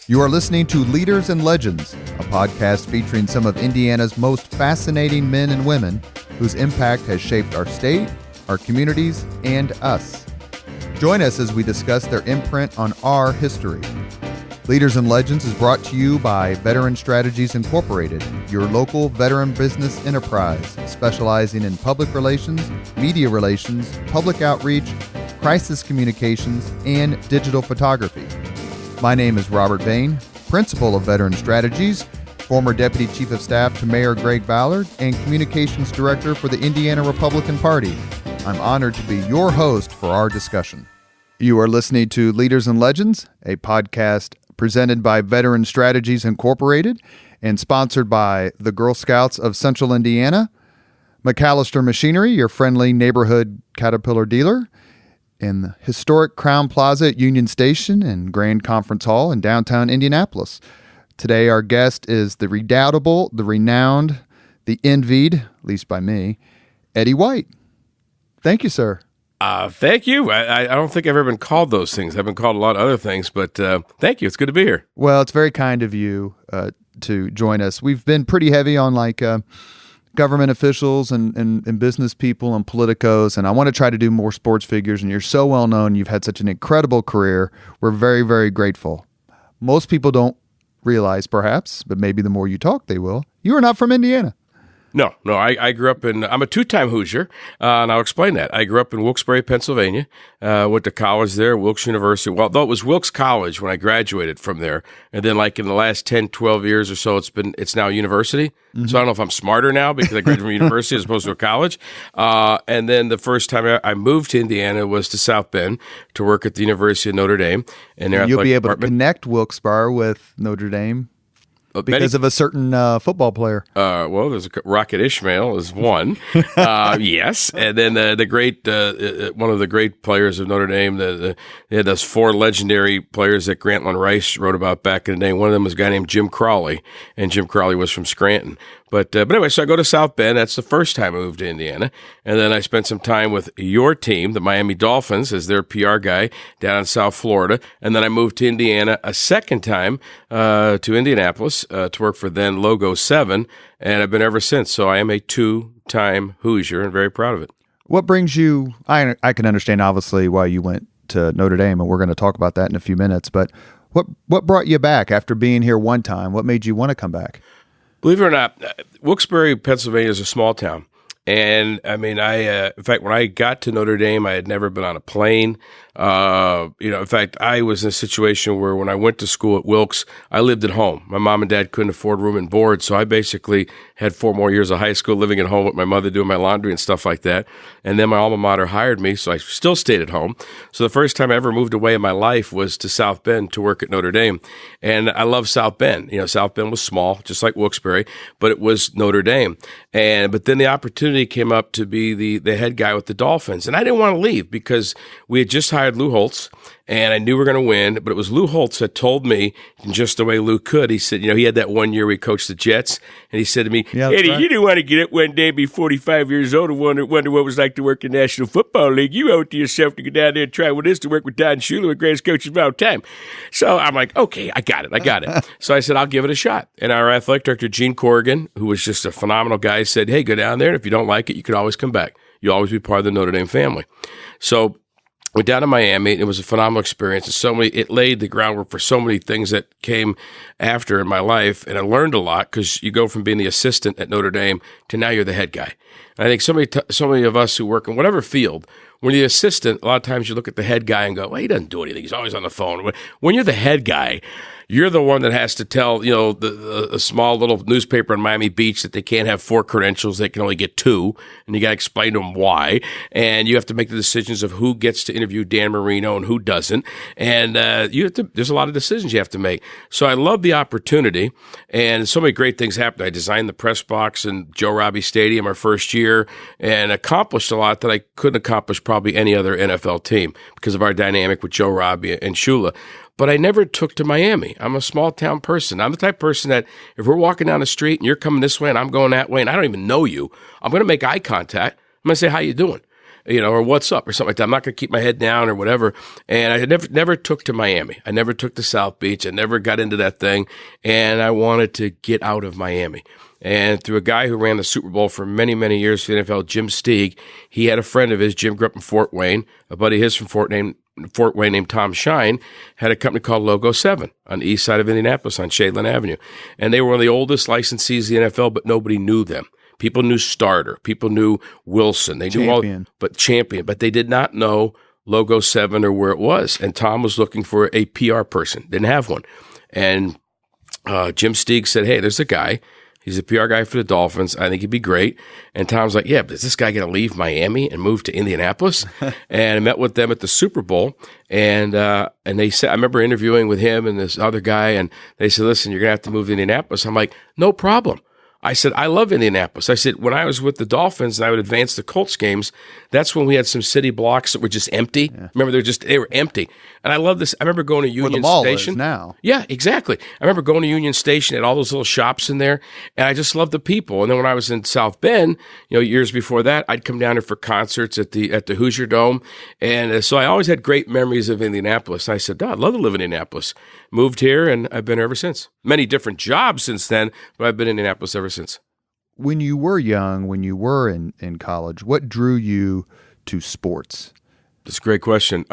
You are listening to Leaders and Legends, a podcast featuring some of Indiana's most fascinating men and women whose impact has shaped our state, our communities, and us. Join us as we discuss their imprint on our history. Leaders and Legends is brought to you by Veteran Strategies Incorporated, your local veteran business enterprise specializing in public relations, media relations, public outreach, crisis communications, and digital photography. My name is Robert Vane, Principal of Veteran Strategies, former Deputy Chief of Staff to Mayor Greg Ballard, and Communications Director for the Indiana Republican Party. I'm honored to be your host for our discussion. You are listening to Leaders and Legends, a podcast presented by Veteran Strategies Incorporated and sponsored by the Girl Scouts of Central Indiana, MacAllister Machinery, your friendly neighborhood Caterpillar dealer, in the historic Crowne Plaza at Union Station and Grand Conference Hall in downtown Indianapolis. Today, our guest is the redoubtable, the renowned, the envied, at least by me, Eddie White. Thank you, sir. Thank you. I don't think I've ever been called those things. I've been called a lot of other things, but thank you. It's good to be here. Well, it's very kind of you to join us. We've been pretty heavy on government officials and business people and politicos, and I want to try to do more sports figures, and you're so well known. You've had such an incredible career. We're very, very grateful. Most people don't realize, perhaps, but maybe the more you talk, they will. You are not from Indiana. No. I grew up I'm a two-time Hoosier, and I'll explain that. I grew up in Wilkes-Barre, Pennsylvania, went to college there, Wilkes University. Well, though it was Wilkes College when I graduated from there, and then in the last 10, 12 years or so, it's now university. Mm-hmm. So I don't know if I'm smarter now because I graduated from university as opposed to a college. And then the first time I moved to Indiana was to South Bend to work at the University of Notre Dame. And you'll be able to connect Wilkes-Barre with Notre Dame. Because of a certain football player. Well, there's Rocket Ishmael is one. Yes. And then the great, one of the great players of Notre Dame, they had those four legendary players that Grantland Rice wrote about back in the day. One of them was a guy named Jim Crawley, and Jim Crawley was from Scranton. But anyway, so I go to South Bend. That's the first time I moved to Indiana. And then I spent some time with your team, the Miami Dolphins, as their PR guy down in South Florida. And then I moved to Indiana a second time to Indianapolis to work for then Logo 7. And I've been ever since. So I am a two-time Hoosier and very proud of it. What brings you, I can understand obviously why you went to Notre Dame, and we're going to talk about that in a few minutes. But what brought you back after being here one time? What made you want to come back? Believe it or not, Wilkes-Barre, Pennsylvania is a small town. And I mean, in fact, when I got to Notre Dame, I had never been on a plane. In fact, I was in a situation where when I went to school at Wilkes, I lived at home. My mom and dad couldn't afford room and board. So I basically had 4 more years of high school living at home with my mother doing my laundry and stuff like that. And then my alma mater hired me. So I still stayed at home. So the first time I ever moved away in my life was to South Bend to work at Notre Dame. And I love South Bend. South Bend was small, just like Wilkes-Barre, but it was Notre Dame. But then the opportunity came up to be the head guy with the Dolphins. And I didn't want to leave because we had just hired Lou Holtz, and I knew we were going to win, but it was Lou Holtz that told me, in just the way Lou could, he said, he had that 1 year he coached the Jets, and he said to me, Eddie, right. You didn't want to get up one day, be 45 years old, and wonder what it was like to work in the National Football League. You owe it to yourself to go down there and try what it is to work with Don Shula, the greatest coaches of all time. So I'm like, okay, I got it. So I said, I'll give it a shot. And our athletic director, Gene Corrigan, who was just a phenomenal guy, said, hey, go down there, and if you don't like it, you can always come back. You'll always be part of the Notre Dame family. So went down to Miami, and it was a phenomenal experience. And it laid the groundwork for so many things that came after in my life. And I learned a lot because you go from being the assistant at Notre Dame to now you're the head guy. And I think so many of us who work in whatever field, when you're the assistant, a lot of times you look at the head guy and go, well, he doesn't do anything. He's always on the phone. When you're the head guy, you're the one that has to tell, a small little newspaper in Miami Beach that they can't have 4 credentials. They can only get 2. And you got to explain to them why. And you have to make the decisions of who gets to interview Dan Marino and who doesn't. And there's a lot of decisions you have to make. So I love the opportunity. And so many great things happened. I designed the press box in Joe Robbie Stadium our first year and accomplished a lot that I couldn't accomplish probably any other NFL team because of our dynamic with Joe Robbie and Shula. But I never took to Miami. I'm a small town person. I'm the type of person that if we're walking down the street and you're coming this way and I'm going that way and I don't even know you, I'm going to make eye contact. I'm going to say, how you doing? or what's up or something like that. I'm not going to keep my head down or whatever. And I never took to Miami. I never took to South Beach. I never got into that thing. And I wanted to get out of Miami. And through a guy who ran the Super Bowl for many, many years for the NFL, Jim Steig, he had a friend of his. Jim grew up in Fort Wayne. A buddy of his from Fort Wayne named Tom Shine had a company called Logo 7 on the east side of Indianapolis on Shadeland Avenue. And they were one of the oldest licensees of the NFL, but nobody knew them. People knew Starter. People knew Wilson. They knew Champion. But they did not know Logo 7 or where it was. And Tom was looking for a PR person. Didn't have one. And Jim Steig said, hey, there's a guy. He's a PR guy for the Dolphins. I think he'd be great. And Tom's like, yeah, but is this guy going to leave Miami and move to Indianapolis? And I met with them at the Super Bowl. And they said, I remember interviewing with him and this other guy. And they said, listen, you're going to have to move to Indianapolis. I'm like, no problem. I said, I love Indianapolis. I said, when I was with the Dolphins and I would advance the Colts games, that's when we had some city blocks that were just empty. Yeah. Remember, they were empty. And I love this. I remember going to Union Where the mall Station. Is now. Yeah, exactly. I remember going to Union Station, had all those little shops in there, and I just loved the people. And then when I was in South Bend, years before that, I'd come down here for concerts at the Hoosier Dome. And so I always had great memories of Indianapolis. And I said, I'd love to live in Indianapolis. Moved here, and I've been here ever since. Many different jobs since then, but I've been in Indianapolis ever since. When you were young, when you were in college, what drew you to sports? That's a great question.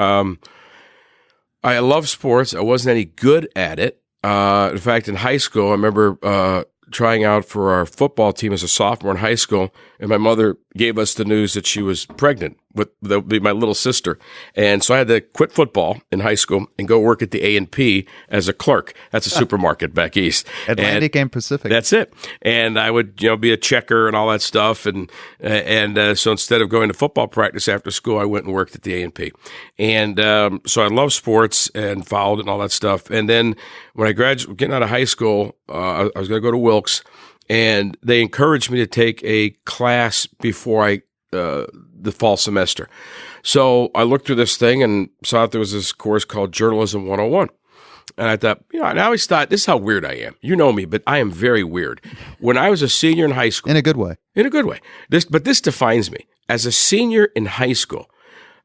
I love sports. I wasn't any good at it. In fact, in high school, I remember trying out for our football team as a sophomore in high school, and my mother gave us the news that she was pregnant with my little sister. And so I had to quit football in high school and go work at the A&P as a clerk. That's a supermarket back east. Atlantic and Pacific. That's it. And I would, be a checker and all that stuff. And so instead of going to football practice after school, I went and worked at the A&P. And so I love sports and followed it and all that stuff. And then when I graduated, getting out of high school, I was going to go to Wilkes, and they encouraged me to take a class before the fall semester. So I looked through this thing and saw that there was this course called Journalism 101. And I thought, I always thought, this is how weird I am. You know me, but I am very weird. When I was a senior in high school. In a good way. In a good way. This defines me. As a senior in high school,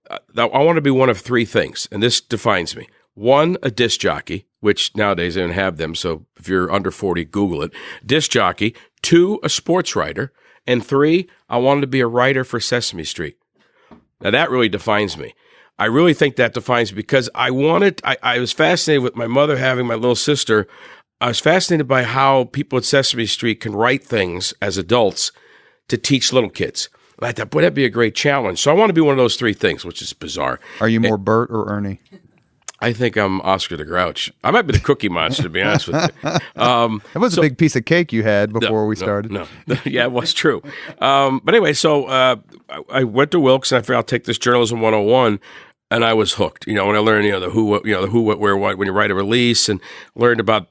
I want to be one of three things, and this defines me. One, a disc jockey, which nowadays they don't have them, so if you're under 40, Google it. Disc jockey. Two, a sports writer. And three, I wanted to be a writer for Sesame Street. Now, that really defines me. I really think that defines me because I was fascinated with my mother having my little sister. I was fascinated by how people at Sesame Street can write things as adults to teach little kids. And I thought, boy, that'd be a great challenge. So I want to be one of those three things, which is bizarre. Are you more Bert or Ernie? I think I'm Oscar the Grouch. I might be the Cookie Monster, to be honest with you. That was a big piece of cake you had before we started. No. Yeah, it was true. But anyway, so I went to Wilkes, and I figured I'll take this Journalism 101, and I was hooked. When I learned, the who, what, where, what, when you write a release, and learned about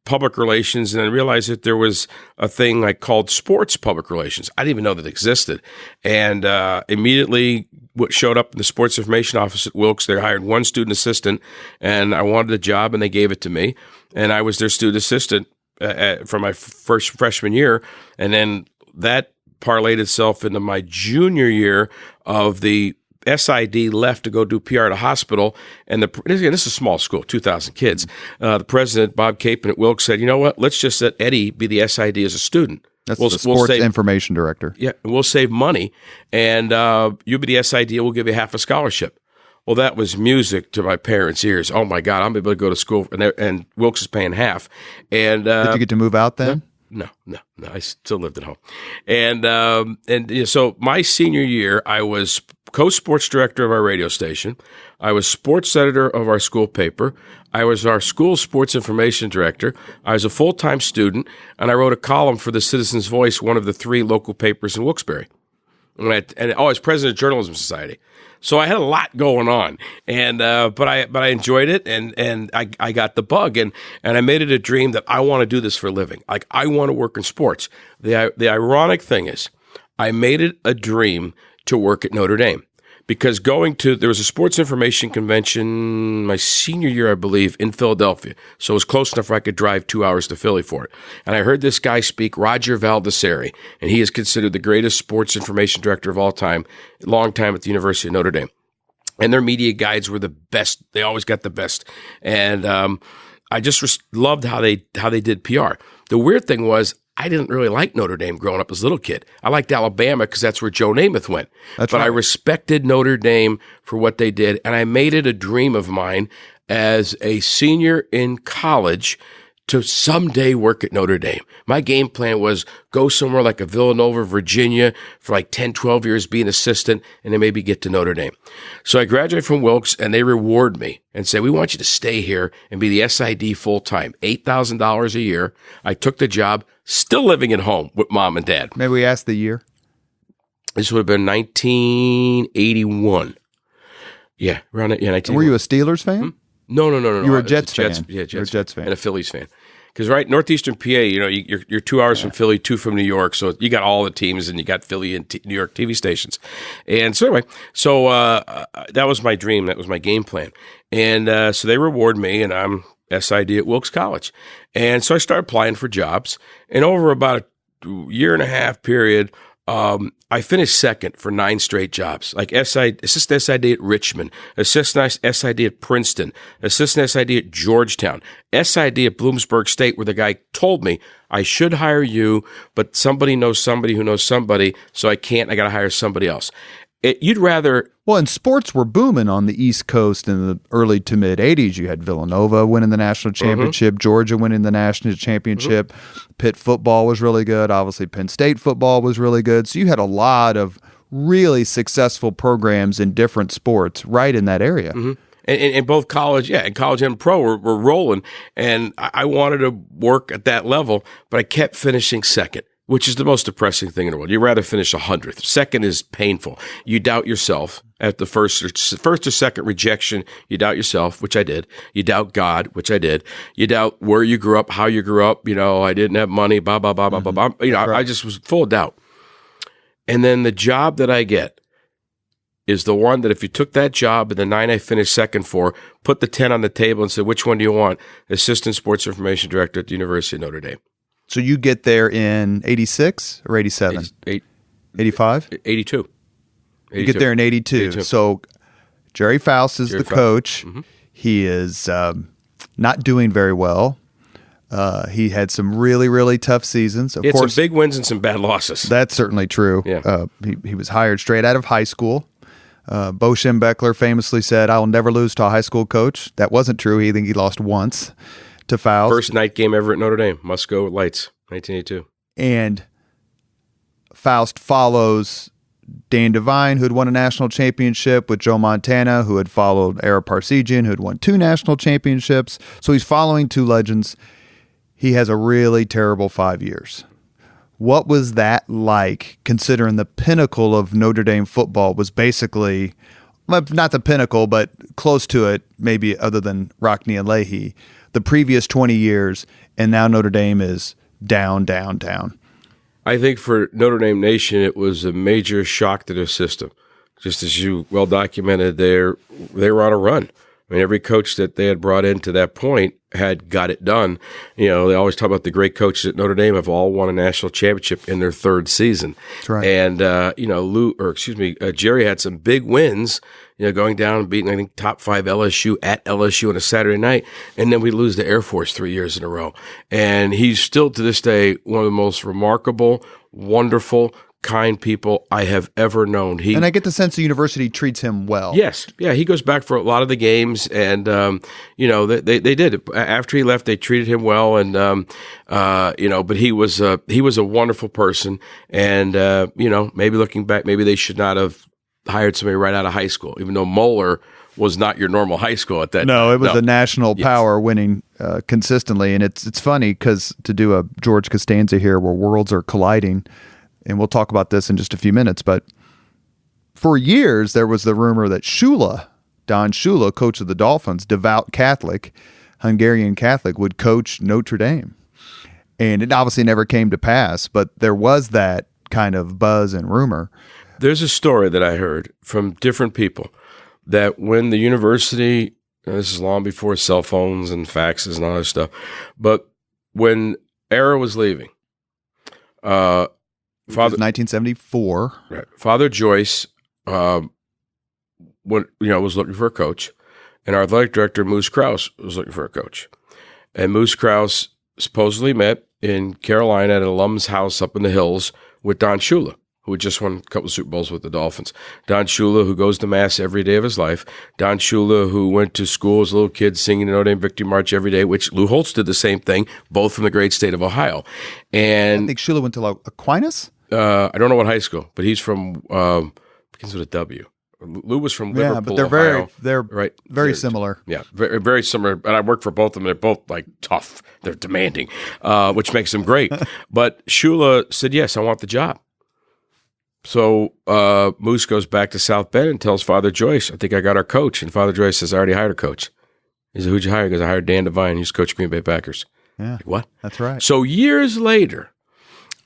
public relations, and then realized that there was a thing called sports public relations. I didn't even know that existed. And immediately what showed up in the sports information office at Wilkes, they hired one student assistant, and I wanted a job, and they gave it to me. And I was their student assistant for my first freshman year. And then that parlayed itself into my junior year of the SID left to go do PR at a hospital, and this is a small school, 2,000 kids. The president, Bob Capon at Wilkes, said, you know what, let's just let Eddie be the SID as a student. That's the sports information director. Yeah, we'll save money, and you be the SID, and we'll give you half a scholarship. Well, that was music to my parents' ears. Oh, my God, I'm able to go to school, and Wilkes is paying half. And did you get to move out then? No. I still lived at home. And so my senior year, I was co-sports director of our radio station. I was sports editor of our school paper. I was our school sports information director. I was a full-time student, and I wrote a column for the Citizens Voice, one of the three local papers in Wilkes-Barre. I was president of Journalism Society. So I had a lot going on, and but I enjoyed it, and I got the bug, and I made it a dream that I want to do this for a living. I want to work in sports. The ironic thing is, I made it a dream to work at Notre Dame, because there was a sports information convention my senior year, I believe, in Philadelphia. So it was close enough where I could drive 2 hours to Philly for it. And I heard this guy speak, Roger Valdesari, and he is considered the greatest sports information director of all time, long time at the University of Notre Dame. And their media guides were the best. They always got the best. And I just loved how they did PR. The weird thing was, I didn't really like Notre Dame growing up as a little kid. I liked Alabama because that's where Joe Namath went. But I respected Notre Dame for what they did, and I made it a dream of mine as a senior in college to someday work at Notre Dame. My game plan was go somewhere like a Villanova, Virginia for like 10, 12 years, be an assistant, and then maybe get to Notre Dame. So I graduated from Wilkes, and they reward me and say, we want you to stay here and be the SID full-time, $8,000 a year. I took the job, still living at home with mom and dad. Maybe we ask the year. This would have been 1981. Yeah, around it. Yeah, 1981. Were you a Steelers fan? No. You were a Jets fan. Yeah, Jets. You're a Jets fan. And a Phillies fan. Because northeastern PA, you're 2 hours from Philly, 2 from New York, so you got all the teams, and you got Philly and New York TV stations. And so anyway, that was my dream, that was my game plan. And so they reward me, and I'm SID at Wilkes College. And so I started applying for jobs, and over about a year and a half period, I finished second for 9 straight jobs, like assistant SID at Richmond, assistant SID at Princeton, assistant SID at Georgetown, SID at Bloomsburg State, where the guy told me I should hire you, but somebody knows somebody who knows somebody, so I got to hire somebody else. Well, and sports were booming on the East Coast in the early to mid 80s. You had Villanova winning the national championship, Georgia winning the national championship. Pitt football was really good. Obviously, Penn State football was really good. So you had a lot of really successful programs in different sports right in that area. And both college and pro were rolling. And I wanted to work at that level, but I kept finishing second, which is the most depressing thing in the world. You'd rather finish 100th. Second is painful. You doubt yourself at the first or second rejection. You doubt yourself, which I did. You doubt God, which I did. You doubt where you grew up, how you grew up. I didn't have money, blah, blah, blah, blah, blah, blah. I just was full of doubt. And then the job that I get is the one that if you took that job and the 9 I finished second for, put the 10 on the table and said, which one do you want? Assistant Sports Information Director at the University of Notre Dame. So you get there in 86 or 87? 85? 82. You get there in 82. So Jerry Faust is the coach. He is not doing very well. He had some really, really tough seasons. Of course, some big wins and some bad losses. That's certainly true. Yeah. He was hired straight out of high school. Bo Schembechler famously said, I will never lose to a high school coach. That wasn't true. He lost once to Faust. First night game ever at Notre Dame. Must go Lights, 1982. And Faust follows Dan Devine, who had won a national championship with Joe Montana, who had followed Ara Parseghian, who had won 2 national championships. So he's following 2 legends. He has a really terrible 5 years. What was that like, considering the pinnacle of Notre Dame football was basically, not the pinnacle, but close to it, maybe other than Rockne and Leahy, the previous 20 years, and now Notre Dame is down, down, down? I think for Notre Dame Nation, it was a major shock to their system. Just as you well documented, they were on a run. I mean, every coach that they had brought in to that point had got it done. They always talk about the great coaches at Notre Dame have all won a national championship in their 3rd season. That's right. And, Jerry had some big wins, going down and beating, I think, top 5 LSU at LSU on a Saturday night. And then we lose the Air Force 3 years in a row. And he's still to this day one of the most remarkable, wonderful, kind people I have ever known. And I get the sense the university treats him well. Yes. Yeah, he goes back for a lot of the games, and, they did. After he left, they treated him well, and, but he was a wonderful person, and, maybe looking back, maybe they should not have hired somebody right out of high school, even though Moeller was not your normal high school at that. No, it was a national power winning consistently, and it's funny because to do a George Costanza here where worlds are colliding, and we'll talk about this in just a few minutes, but for years there was the rumor that Shula, Don Shula, coach of the Dolphins, devout Catholic, Hungarian Catholic, would coach Notre Dame. And it obviously never came to pass, but there was that kind of buzz and rumor. There's a story that I heard from different people that when the university, this is long before cell phones and faxes and all that stuff, but when Era was leaving, Father 1974, right, Father Joyce, was looking for a coach, and our athletic director Moose Krause was looking for a coach, and Moose Krause supposedly met in Carolina at an alum's house up in the hills with Don Shula, who had just won a couple of Super Bowls with the Dolphins. Don Shula, who goes to Mass every day of his life. Don Shula, who went to school as a little kid singing the Notre Dame Victory March every day, which Lou Holtz did the same thing, both from the great state of Ohio. And I think Shula went to Aquinas? I don't know what high school, but he's from, begins with a W. Lou was from Liverpool, but they're Ohio. very similar. Yeah, very, very similar. And I worked for both of them. They're both like tough. They're demanding, which makes them great. But Shula said, yes, I want the job. So Moose goes back to South Bend and tells Father Joyce, I think I got our coach. And Father Joyce says, I already hired a coach. He said, who'd you hire? He goes, I hired Dan Devine. He's coach Green Bay Packers. Yeah. Like, what? That's right. So years later,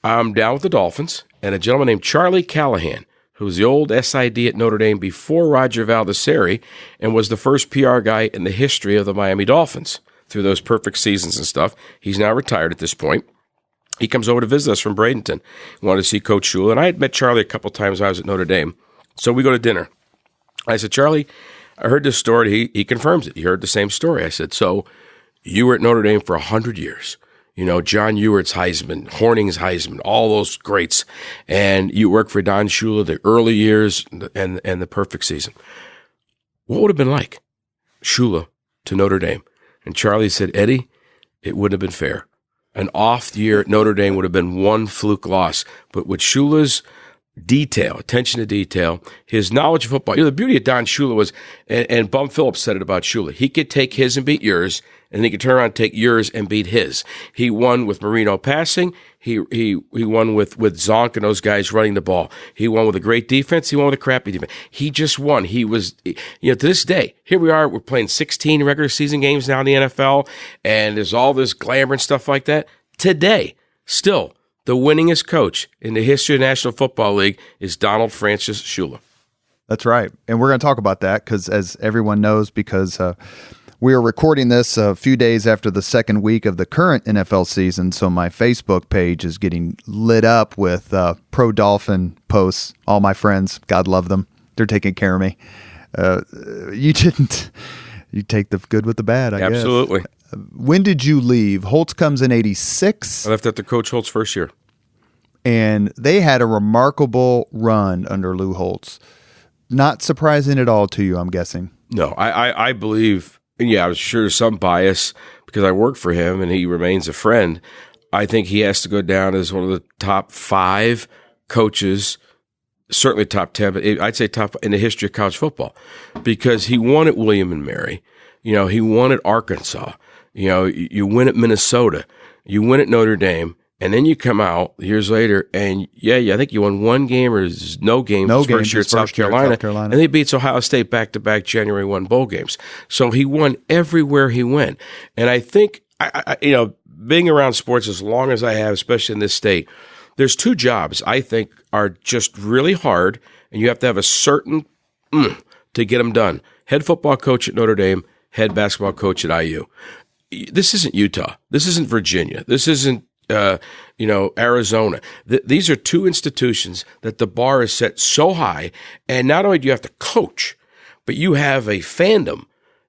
I'm down with the Dolphins, and a gentleman named Charlie Callahan, who was the old SID at Notre Dame before Roger Valdesari and was the first PR guy in the history of the Miami Dolphins through those perfect seasons and stuff. He's now retired at this point. He comes over to visit us from Bradenton. He wanted to see Coach Shula, and I had met Charlie a couple times when I was at Notre Dame. So we go to dinner. I said, Charlie, I heard this story. He confirms it. He heard the same story. I said, so you were at Notre Dame for 100 years. You know, John Ewert's Heisman, Horning's Heisman, all those greats. And you worked for Don Shula the early years and the perfect season. What would it have been like, Shula to Notre Dame? And Charlie said, Eddie, it wouldn't have been fair. An off year at Notre Dame would have been one fluke loss. But with Shula's detail, attention to detail, his knowledge of football. The beauty of Don Shula was, and Bum Phillips said it about Shula, he could take his and beat yours, and he could turn around and take yours and beat his. He won with Marino passing. He won with Zonk and those guys running the ball. He won with a great defense. He won with a crappy defense. He just won. He was, to this day, here we are, we're playing 16 regular season games now in the NFL, and there's all this glamour and stuff like that. Today, still, the winningest coach in the history of the National Football League is Donald Francis Shula. That's right. And we're going to talk about that because, as everyone knows, because we are recording this a few days after the second week of the current NFL season, so my Facebook page is getting lit up with pro-Dolphin posts. All my friends, God love them. They're taking care of me. You didn't. You take the good with the bad, I guess. Absolutely. When did you leave? Holtz comes in 86. I left after Coach Holtz' first year. And they had a remarkable run under Lou Holtz. Not surprising at all to you, I'm guessing. No, I believe, and yeah, I was sure there's some bias because I worked for him and he remains a friend. I think he has to go down as one of the top 5 coaches, certainly top 10, but I'd say top in the history of college football because he won at William and Mary. He won at Arkansas. You win at Minnesota, you win at Notre Dame, and then you come out years later, and I think you won one game or no games first year at South Carolina, and he beats Ohio State back-to-back January 1 bowl games. So he won everywhere he went. And I think, being around sports as long as I have, especially in this state, there's 2 jobs I think are just really hard, and you have to have a certain to get them done. Head football coach at Notre Dame, head basketball coach at IU. This isn't Utah. This isn't Virginia. This isn't, Arizona. These are 2 institutions that the bar is set so high. And not only do you have to coach, but you have a fandom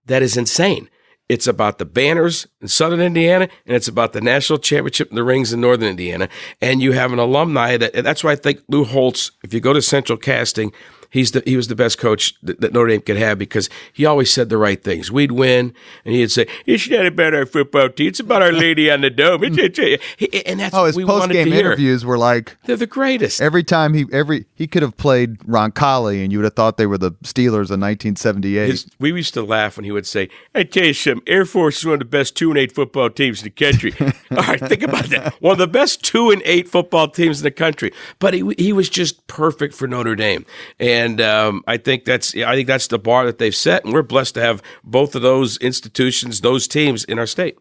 that is insane. It's about the banners in Southern Indiana, and it's about the national championship and the rings in Northern Indiana. And you have an alumni and that's why I think Lou Holtz, if you go to Central Casting, he was the best coach that Notre Dame could have because he always said the right things. We'd win, and he'd say, "It's not about our football team; it's about Our Lady on the Dome." And that's what we wanted to hear. His post-game interviews were like, "They're the greatest." Every time he could have played Roncalli, and you would have thought they were the Steelers in 1978. We used to laugh when he would say, "I tell you something, Air Force is one of the best 2-8 football teams in the country." All right, think about that. One of the best 2-8 football teams in the country. But he was just perfect for Notre Dame. And I think that's the bar that they've set, and we're blessed to have both of those institutions, those teams in our state.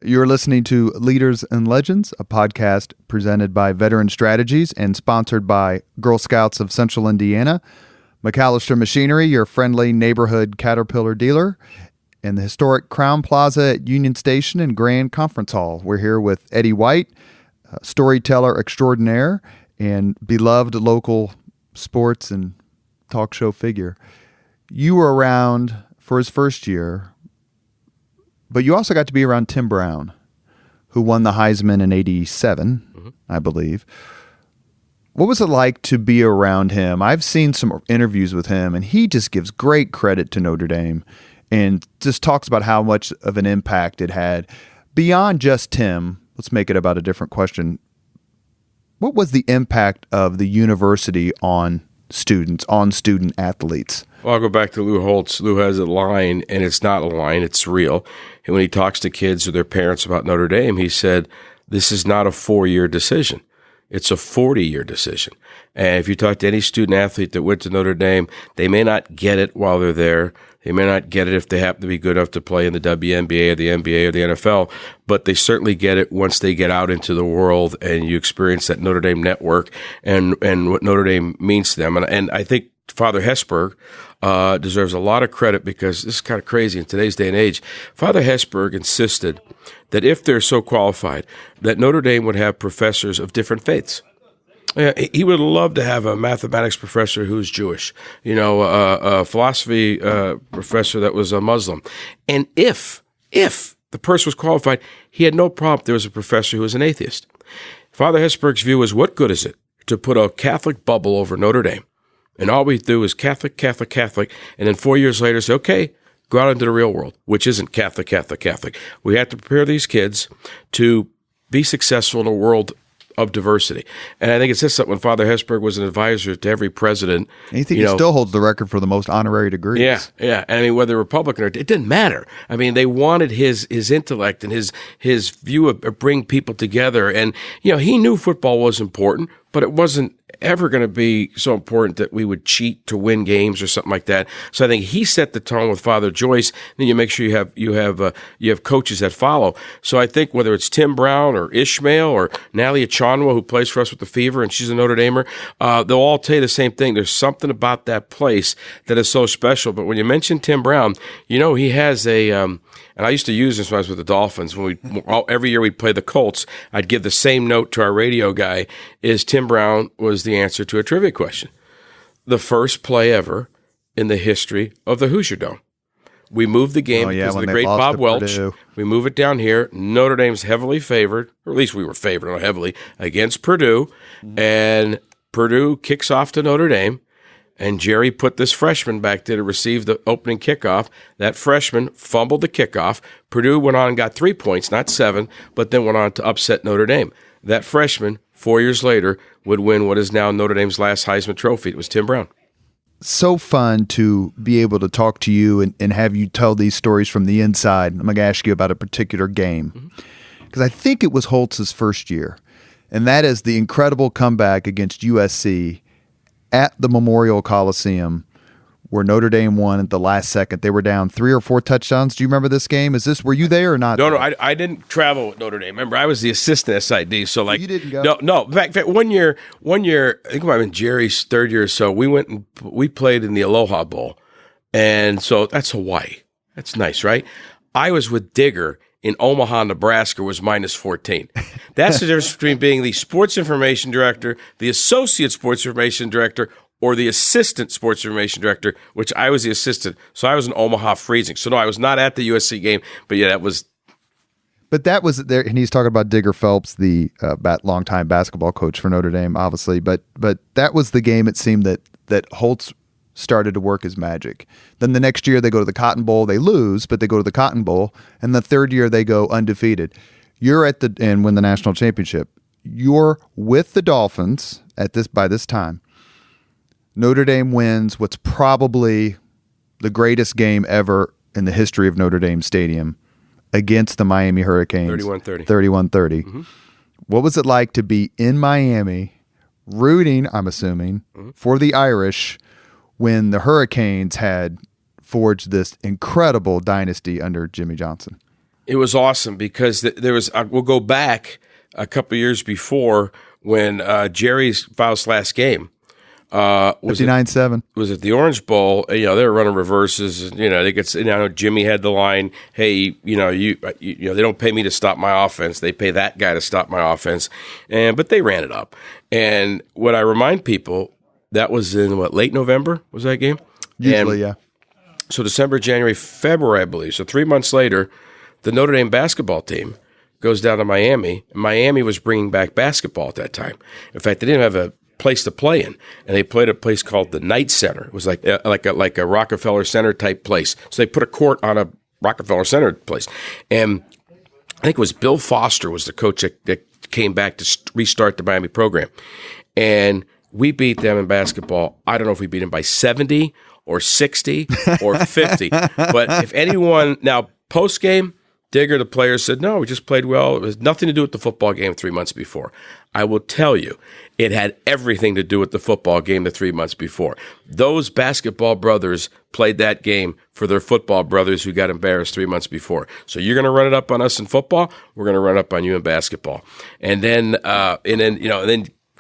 You're listening to Leaders and Legends, a podcast presented by Veteran Strategies and sponsored by Girl Scouts of Central Indiana, MacAllister Machinery, your friendly neighborhood Caterpillar dealer, and the historic Crowne Plaza at Union Station and Grand Conference Hall. We're here with Eddie White, storyteller extraordinaire and beloved local sports and talk show figure. You were around for his first year, but you also got to be around Tim Brown, who won the Heisman in 87, I believe. What was it like to be around him? I've seen some interviews with him, and he just gives great credit to Notre Dame and just talks about how much of an impact it had. Beyond just Tim, let's make it about a different question. What was the impact of the university on students, on student athletes? Well, I'll go back to Lou Holtz. Lou has a line, and it's not a line, it's real. And when he talks to kids or their parents about Notre Dame, he said, this is not a 4-year decision. It's a 40-year decision. And if you talk to any student athlete that went to Notre Dame, they may not get it while they're there. They may not get it if they happen to be good enough to play in the WNBA or the NBA or the NFL, but they certainly get it once they get out into the world and you experience that Notre Dame network and what Notre Dame means to them. And I think Father Hesburgh deserves a lot of credit because this is kind of crazy in today's day and age. Father Hesburgh insisted that if they're so qualified, that Notre Dame would have professors of different faiths. He would love to have a mathematics professor who's Jewish, a philosophy professor that was a Muslim. And if the person was qualified, he had no problem. There was a professor who was an atheist. Father Hesburgh's view was, what good is it to put a Catholic bubble over Notre Dame? And all we do is Catholic, Catholic, Catholic, and then 4 years later say, okay, go out into the real world, which isn't Catholic, Catholic, Catholic. We have to prepare these kids to be successful in a world of diversity. And I think it's just that when Father Hesburgh was an advisor to every president. And you think he still holds the record for the most honorary degrees. Yeah. And I mean, whether Republican or it didn't matter. I mean, they wanted his intellect and his view of bring people together. And, he knew football was important, but it wasn't ever going to be so important that we would cheat to win games or something like that. So I think he set the tone with Father Joyce. Then you make sure you have coaches that follow. So I think whether it's Tim Brown or Ishmael or Natalie Achanwa, who plays for us with the Fever, and she's a Notre Damer, they'll all tell you the same thing. There's something about that place that is so special. But when you mention Tim Brown, he has and I used to use this when I was with the Dolphins. Every year we'd play the Colts, I'd give the same note to our radio guy, is Tim Brown was the answer to a trivia question. The first play ever in the history of the Hoosier Dome. We moved the game because of the great Bob Welch. Purdue. We move it down here. Notre Dame's heavily favored, or at least we were favored, not heavily, against Purdue. And Purdue kicks off to Notre Dame. And Jerry put this freshman back there to receive the opening kickoff. That freshman fumbled the kickoff. Purdue went on and got 3 points, not 7, but then went on to upset Notre Dame. That freshman, 4 years later, would win what is now Notre Dame's last Heisman Trophy. It was Tim Brown. So fun to be able to talk to you and have you tell these stories from the inside. I'm going to ask you about a particular game because I think it was Holtz's first year, and that is the incredible comeback against USC at the Memorial Coliseum, where Notre Dame won at the last second. They were down 3 or 4 touchdowns. Do you remember this game? Were you there or not? No, I didn't travel with Notre Dame. Remember, I was the assistant SID. So you didn't go? No. In fact, one year, I think it might have been Jerry's third year or so. We went and we played in the Aloha Bowl, and so that's Hawaii. That's nice, right? I was with Digger in Omaha, Nebraska, was -14. That's the difference between being the sports information director, the associate sports information director, or the assistant sports information director, which I was the assistant. So I was in Omaha freezing. So no, I was not at the USC game, but yeah, that was. But that was there, and he's talking about Digger Phelps, the longtime basketball coach for Notre Dame, obviously. But that was the game. It seemed that Holtz started to work his magic. Then the next year they go to the Cotton Bowl, they lose, but they go to the Cotton Bowl, and the third year they go undefeated. You're and win the national championship. You're with the Dolphins by this time. Notre Dame wins what's probably the greatest game ever in the history of Notre Dame Stadium against the Miami Hurricanes. 31-30. 31-30. Mm-hmm. What was it like to be in Miami rooting, I'm assuming, for the Irish when the Hurricanes had forged this incredible dynasty under Jimmy Johnson? It was awesome because there was. We'll go back a couple years before when Jerry's Faust's last game. 59-7 was at the Orange Bowl. They were running reverses. Jimmy had the line, "Hey, they don't pay me to stop my offense. They pay that guy to stop my offense." But they ran it up. And what I remind people, that was in late November was that game? Usually, yeah. So December, January, February, I believe. So 3 months later, the Notre Dame basketball team goes down to Miami. And Miami was bringing back basketball at that time. In fact, they didn't have a place to play in, and they played at a place called the Knight Center. It was like a Rockefeller Center type place. So they put a court on a Rockefeller Center place, and I think it was Bill Foster was the coach that came back to restart the Miami program, and we beat them in basketball. I don't know if we beat them by 70 or 60 or 50, but if anyone now post game. Digger, the player, said, no, we just played well. It has nothing to do with the football game 3 months before. I will tell you, it had everything to do with the football game the 3 months before. Those basketball brothers played that game for their football brothers who got embarrassed 3 months before. So you're going to run it up on us in football, we're going to run it up on you in basketball. And then a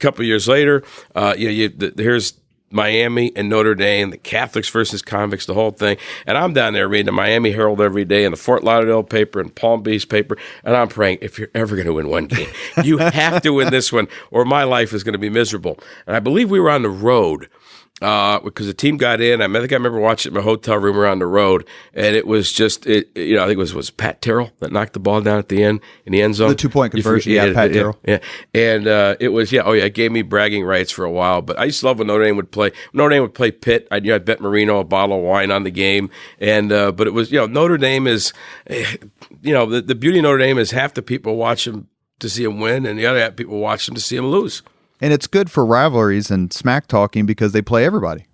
couple of years later, here's Miami and Notre Dame, the Catholics versus convicts, the whole thing. And I'm down there reading the Miami Herald every day and the Fort Lauderdale paper and Palm Beach paper. And I'm praying, if you're ever going to win one game, you have to win this one or my life is going to be miserable. And I believe we were on the road because the team got in. I think I remember watching it in my hotel room around the road, and it was just, I think it was Pat Terrell that knocked the ball down at the end in the end zone. The 2-point conversion, Pat Terrell. Yeah. And it was, it gave me bragging rights for a while. But I used to love when Notre Dame would play. Notre Dame would play Pitt. I'd bet Marino a bottle of wine on the game. And but it was, Notre Dame is, the beauty of Notre Dame is half the people watch them to see them win, and the other half people watch them to see them lose. And it's good for rivalries and smack talking because they play everybody.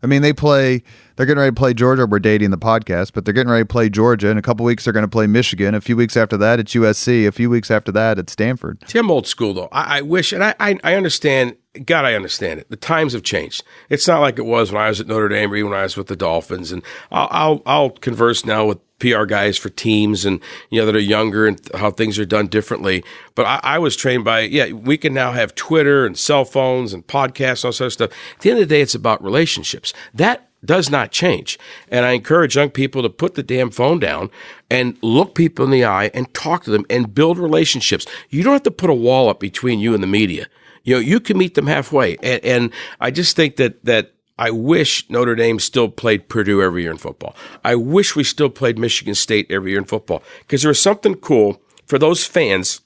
I mean, they're getting ready to play Georgia. We're dating the podcast, but they're getting ready to play Georgia. In a couple weeks, they're going to play Michigan. A few weeks after that, it's USC. A few weeks after that, it's Stanford. See, I'm old school, though. I wish, and I understand, God, I understand it. The times have changed. It's not like it was when I was at Notre Dame or even when I was with the Dolphins. And I'll converse now with PR guys for teams and, that are younger and how things are done differently. But I was trained by, we can now have Twitter and cell phones and podcasts and all sorts of stuff. At the end of the day, it's about relationships. That does not change. And I encourage young people to put the damn phone down and look people in the eye and talk to them and build relationships. You don't have to put a wall up between you and the media. You can meet them halfway. And I just think that I wish Notre Dame still played Purdue every year in football. I wish we still played Michigan State every year in football because there was something cool for those fans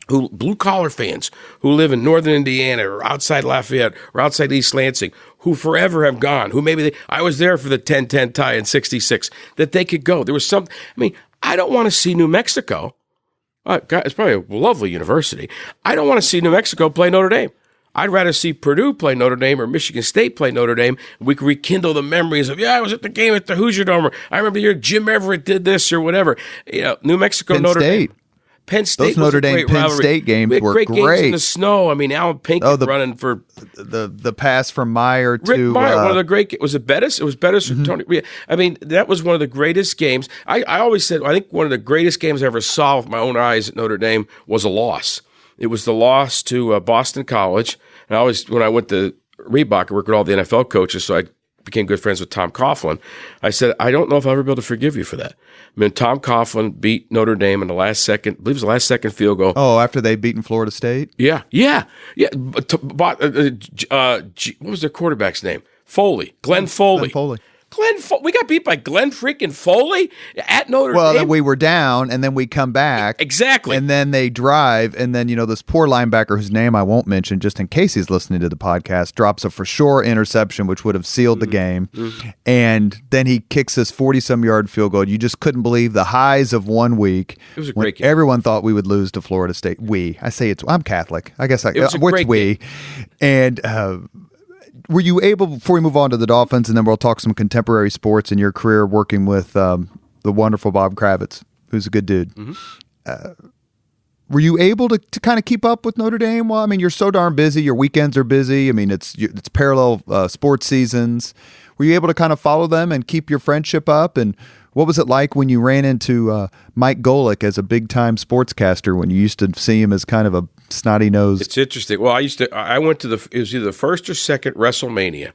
blue-collar fans who live in northern Indiana or outside Lafayette or outside East Lansing who forever have gone, who maybe I was there for the 10-10 tie in 66, that they could go. There was some, I don't want to see New Mexico. It's probably a lovely university. I don't want to see New Mexico play Notre Dame. I'd rather see Purdue play Notre Dame or Michigan State play Notre Dame. We can rekindle the memories of, I was at the game at the Hoosier Dome, or I remember the year Jim Everett did this or whatever. New Mexico, Penn Notre State. Dame. Penn State. Those Notre Dame Penn rivalry. State games were great. Games in the snow. Alan Pink running for the pass from Meyer Rick to Meyer. One of the great. Was it Bettis? It was Bettis or Tony. That was one of the greatest games. I always said I think one of the greatest games I ever saw with my own eyes at Notre Dame was a loss. It was the loss to Boston College. And I always, when I went to Reebok, I worked with all the NFL coaches, so I became good friends with Tom Coughlin. I said, I don't know if I'll ever be able to forgive you for that. Tom Coughlin beat Notre Dame in the last second, I believe it was the last second field goal. Oh, after they'd beaten Florida State? Yeah. What was their quarterback's name? Glenn Foley. We got beat by Glenn freaking Foley at Notre Dame. Well, then we were down, and then we come back. Exactly. And then they drive, and then, this poor linebacker whose name I won't mention, just in case he's listening to the podcast, drops a for sure interception, which would have sealed the game. Mm-hmm. And then he kicks this 40-some-yard field goal. You just couldn't believe the highs of 1 week. It was a great game. Everyone thought we would lose to Florida State. I'm Catholic. I guess we. And were you able, before we move on to the Dolphins, and then we'll talk some contemporary sports in your career working with the wonderful Bob Kravitz, who's a good dude. Mm-hmm. Were you able to kind of keep up with Notre Dame? Well, you're so darn busy. Your weekends are busy. It's parallel sports seasons. Were you able to kind of follow them and keep your friendship up? And What was it like when you ran into Mike Golick as a big-time sportscaster when you used to see him as kind of a snotty-nosed? It's interesting. Well, I went to it was either the first or second WrestleMania.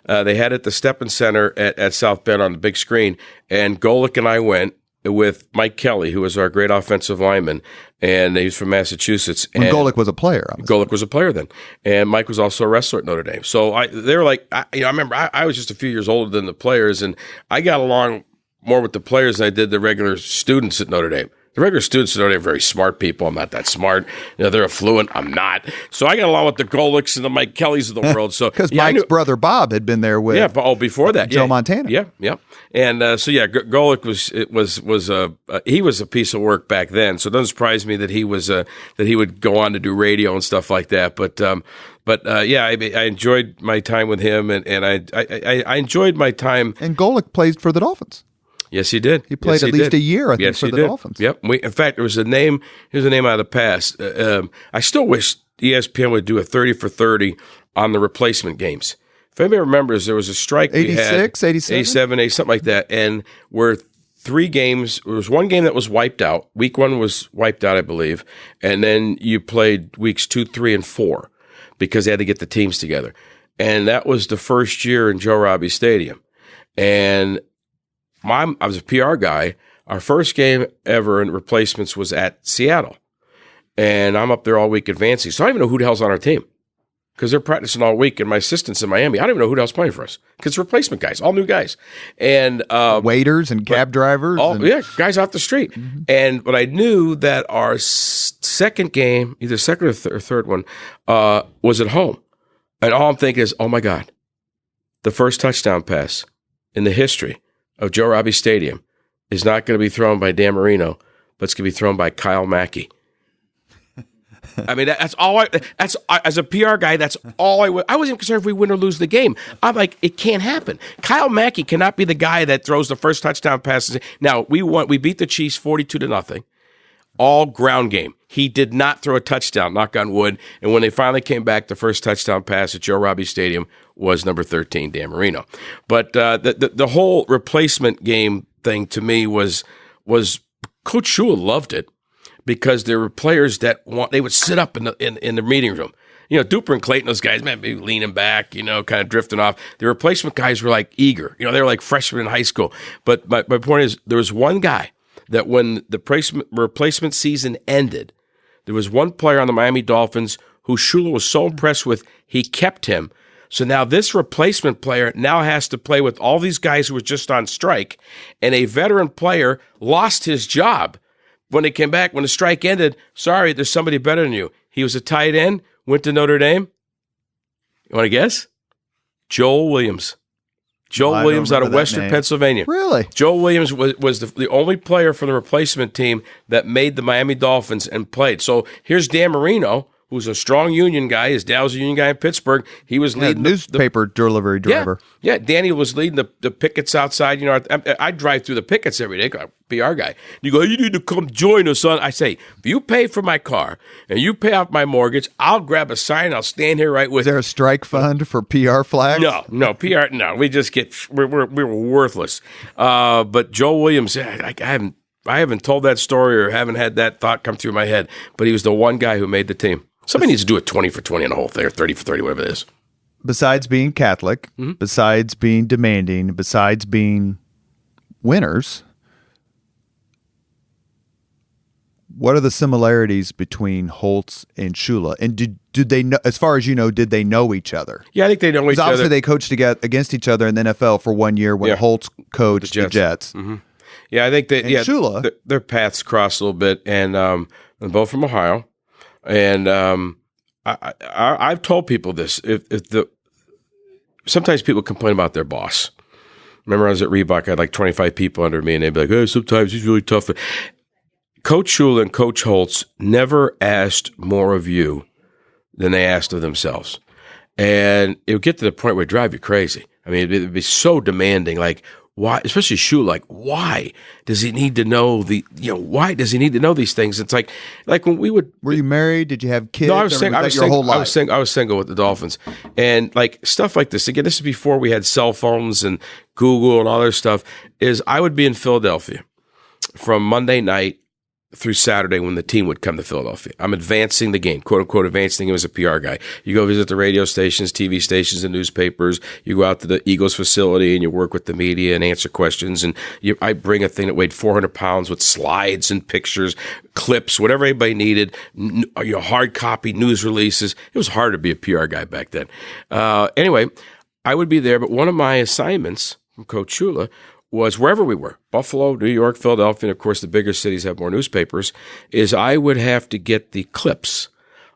They had it at the Steppen Center at South Bend on the big screen, and Golick and I went with Mike Kelly, who was our great offensive lineman, and he was from Massachusetts. When Golick was a player. Obviously. Golick was a player then, and Mike was also a wrestler at Notre Dame. So they were like, I remember I was just a few years older than the players, and I got along more with the players than I did the regular students at Notre Dame. The regular students at Notre Dame are very smart people. I'm not that smart. They're affluent. I'm not. So I got along with the Golicks and the Mike Kellys of the world. So because Mike's brother Bob had been there with before that Joe Montana. Yeah. And Golick he was a piece of work back then. So it doesn't surprise me that he would go on to do radio and stuff like that. But I enjoyed my time with him, and I enjoyed my time. And Golick played for the Dolphins. Yes, he did. He played at least a year, I think, for the Dolphins. Yep. In fact, there was a name. Here's a name out of the past. I still wish ESPN would do a 30 for 30 on the replacement games. If anybody remembers, there was a strike 86, 87? 87, something like that, and where 3 games. There was one game that was wiped out. Week 1 was wiped out, I believe, and then you played weeks 2, 3, and 4 because they had to get the teams together. And that was the first year in Joe Robbie Stadium, and I was a PR guy. Our first game ever in replacements was at Seattle. And I'm up there all week advancing. So I don't even know who the hell's on our team because they're practicing all week. And my assistant's in Miami. I don't even know who the hell's playing for us because it's replacement guys, all new guys. And waiters and cab drivers. Guys off the street. Mm-hmm. But I knew that our second game, either second or third one, was at home. And all I'm thinking is, oh, my God, the first touchdown pass in the history of Joe Robbie Stadium is not going to be thrown by Dan Marino, but it's going to be thrown by Kyle Mackey. I mean, that's all as a PR guy, that's all I wasn't concerned if we win or lose the game. I'm like, it can't happen. Kyle Mackey cannot be the guy that throws the first touchdown passes. Now, we beat the Chiefs 42-0. All ground game. He did not throw a touchdown, knock on wood. And when they finally came back, the first touchdown pass at Joe Robbie Stadium was number 13, Dan Marino. But the whole replacement game thing to me was Coach Shula loved it because there were players that they would sit up in the meeting room. Duper and Clayton, those guys, man, maybe leaning back, kind of drifting off. The replacement guys were like eager. They were like freshmen in high school. But my point is, there was one guy that when the replacement season ended, there was one player on the Miami Dolphins who Shula was so impressed with, he kept him. So now this replacement player now has to play with all these guys who were just on strike, and a veteran player lost his job. When they came back, when the strike ended, sorry, there's somebody better than you. He was a tight end, went to Notre Dame. You want to guess? Joel Williams. Joel Williams out of Western Pennsylvania. Really? Joel Williams was the only player for the replacement team that made the Miami Dolphins and played. So here's Dan Marino, who's a strong union guy. His dad was a union guy in Pittsburgh. He was leading newspaper delivery driver. Yeah, Danny was leading the pickets outside. I drive through the pickets every day. PR guy. You go, you need to come join us on. I say, if you pay for my car and you pay off my mortgage, I'll grab a sign. I'll stand here right with. Is there a strike fund for PR flags? No PR. No, we just we're worthless. But Joe Williams, I haven't told that story or haven't had that thought come through my head. But he was the one guy who made the team. Somebody needs to do a 20 for 20 on the whole thing, or 30 for 30, whatever it is. Besides being Catholic, besides being demanding, besides being winners, what are the similarities between Holtz and Shula? And did they know, as far as you know, did they know each other? Yeah, I think they know each other. Obviously, they coached against each other in the NFL for 1 year when Holtz coached the Jets. Mm-hmm. Yeah, I think that Shula, their paths crossed a little bit, and they're both from Ohio. And I've told people this. Sometimes people complain about their boss. Remember, I was at Reebok. I had like 25 people under me, and they'd be like, "Hey, sometimes he's really tough." Coach Shula and Coach Holtz never asked more of you than they asked of themselves, and it would get to the point where it'd drive you crazy. I mean, it'd be so demanding. Like, why, especially Shula, like, why does he need to know why does he need to know these things? It's like when we would. Were you married? Did you have kids? No, I was single. I was single with the Dolphins, and like stuff like this. Again, this is before we had cell phones and Google and all this stuff, is I would be in Philadelphia from Monday night through Saturday when the team would come to Philadelphia. I'm advancing the game, quote unquote, advancing him as a PR guy. You go visit the radio stations, TV stations, and newspapers. You go out to the Eagles facility and you work with the media and answer questions. And I bring a thing that weighed 400 pounds with slides and pictures, clips, whatever anybody needed, your hard copy news releases. It was hard to be a PR guy back then. Anyway, I would be there, but one of my assignments from Coach Shula was wherever we were, Buffalo, New York, Philadelphia, and of course the bigger cities have more newspapers, is I would have to get the clips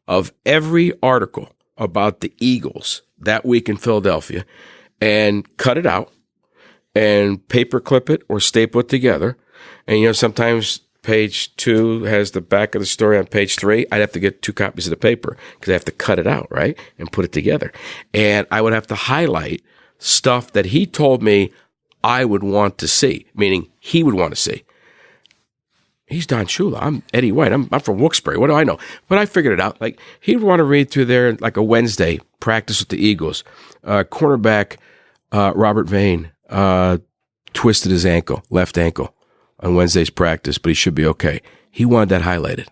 of every article about the Eagles that week in Philadelphia and cut it out and paper clip it or staple it together. And, sometimes page 2 has the back of the story on page 3. I'd have to get 2 copies of the paper because I have to cut it out, right, and put it together. And I would have to highlight stuff that he told me I would want to see, meaning he would want to see. He's Don Shula. I'm Eddie White. I'm from Wilkes-Barre. What do I know? But I figured it out. Like, he'd want to read through there like a Wednesday practice with the Eagles. Cornerback Robert Vane twisted his ankle, left ankle, on Wednesday's practice, but he should be okay. He wanted that highlighted.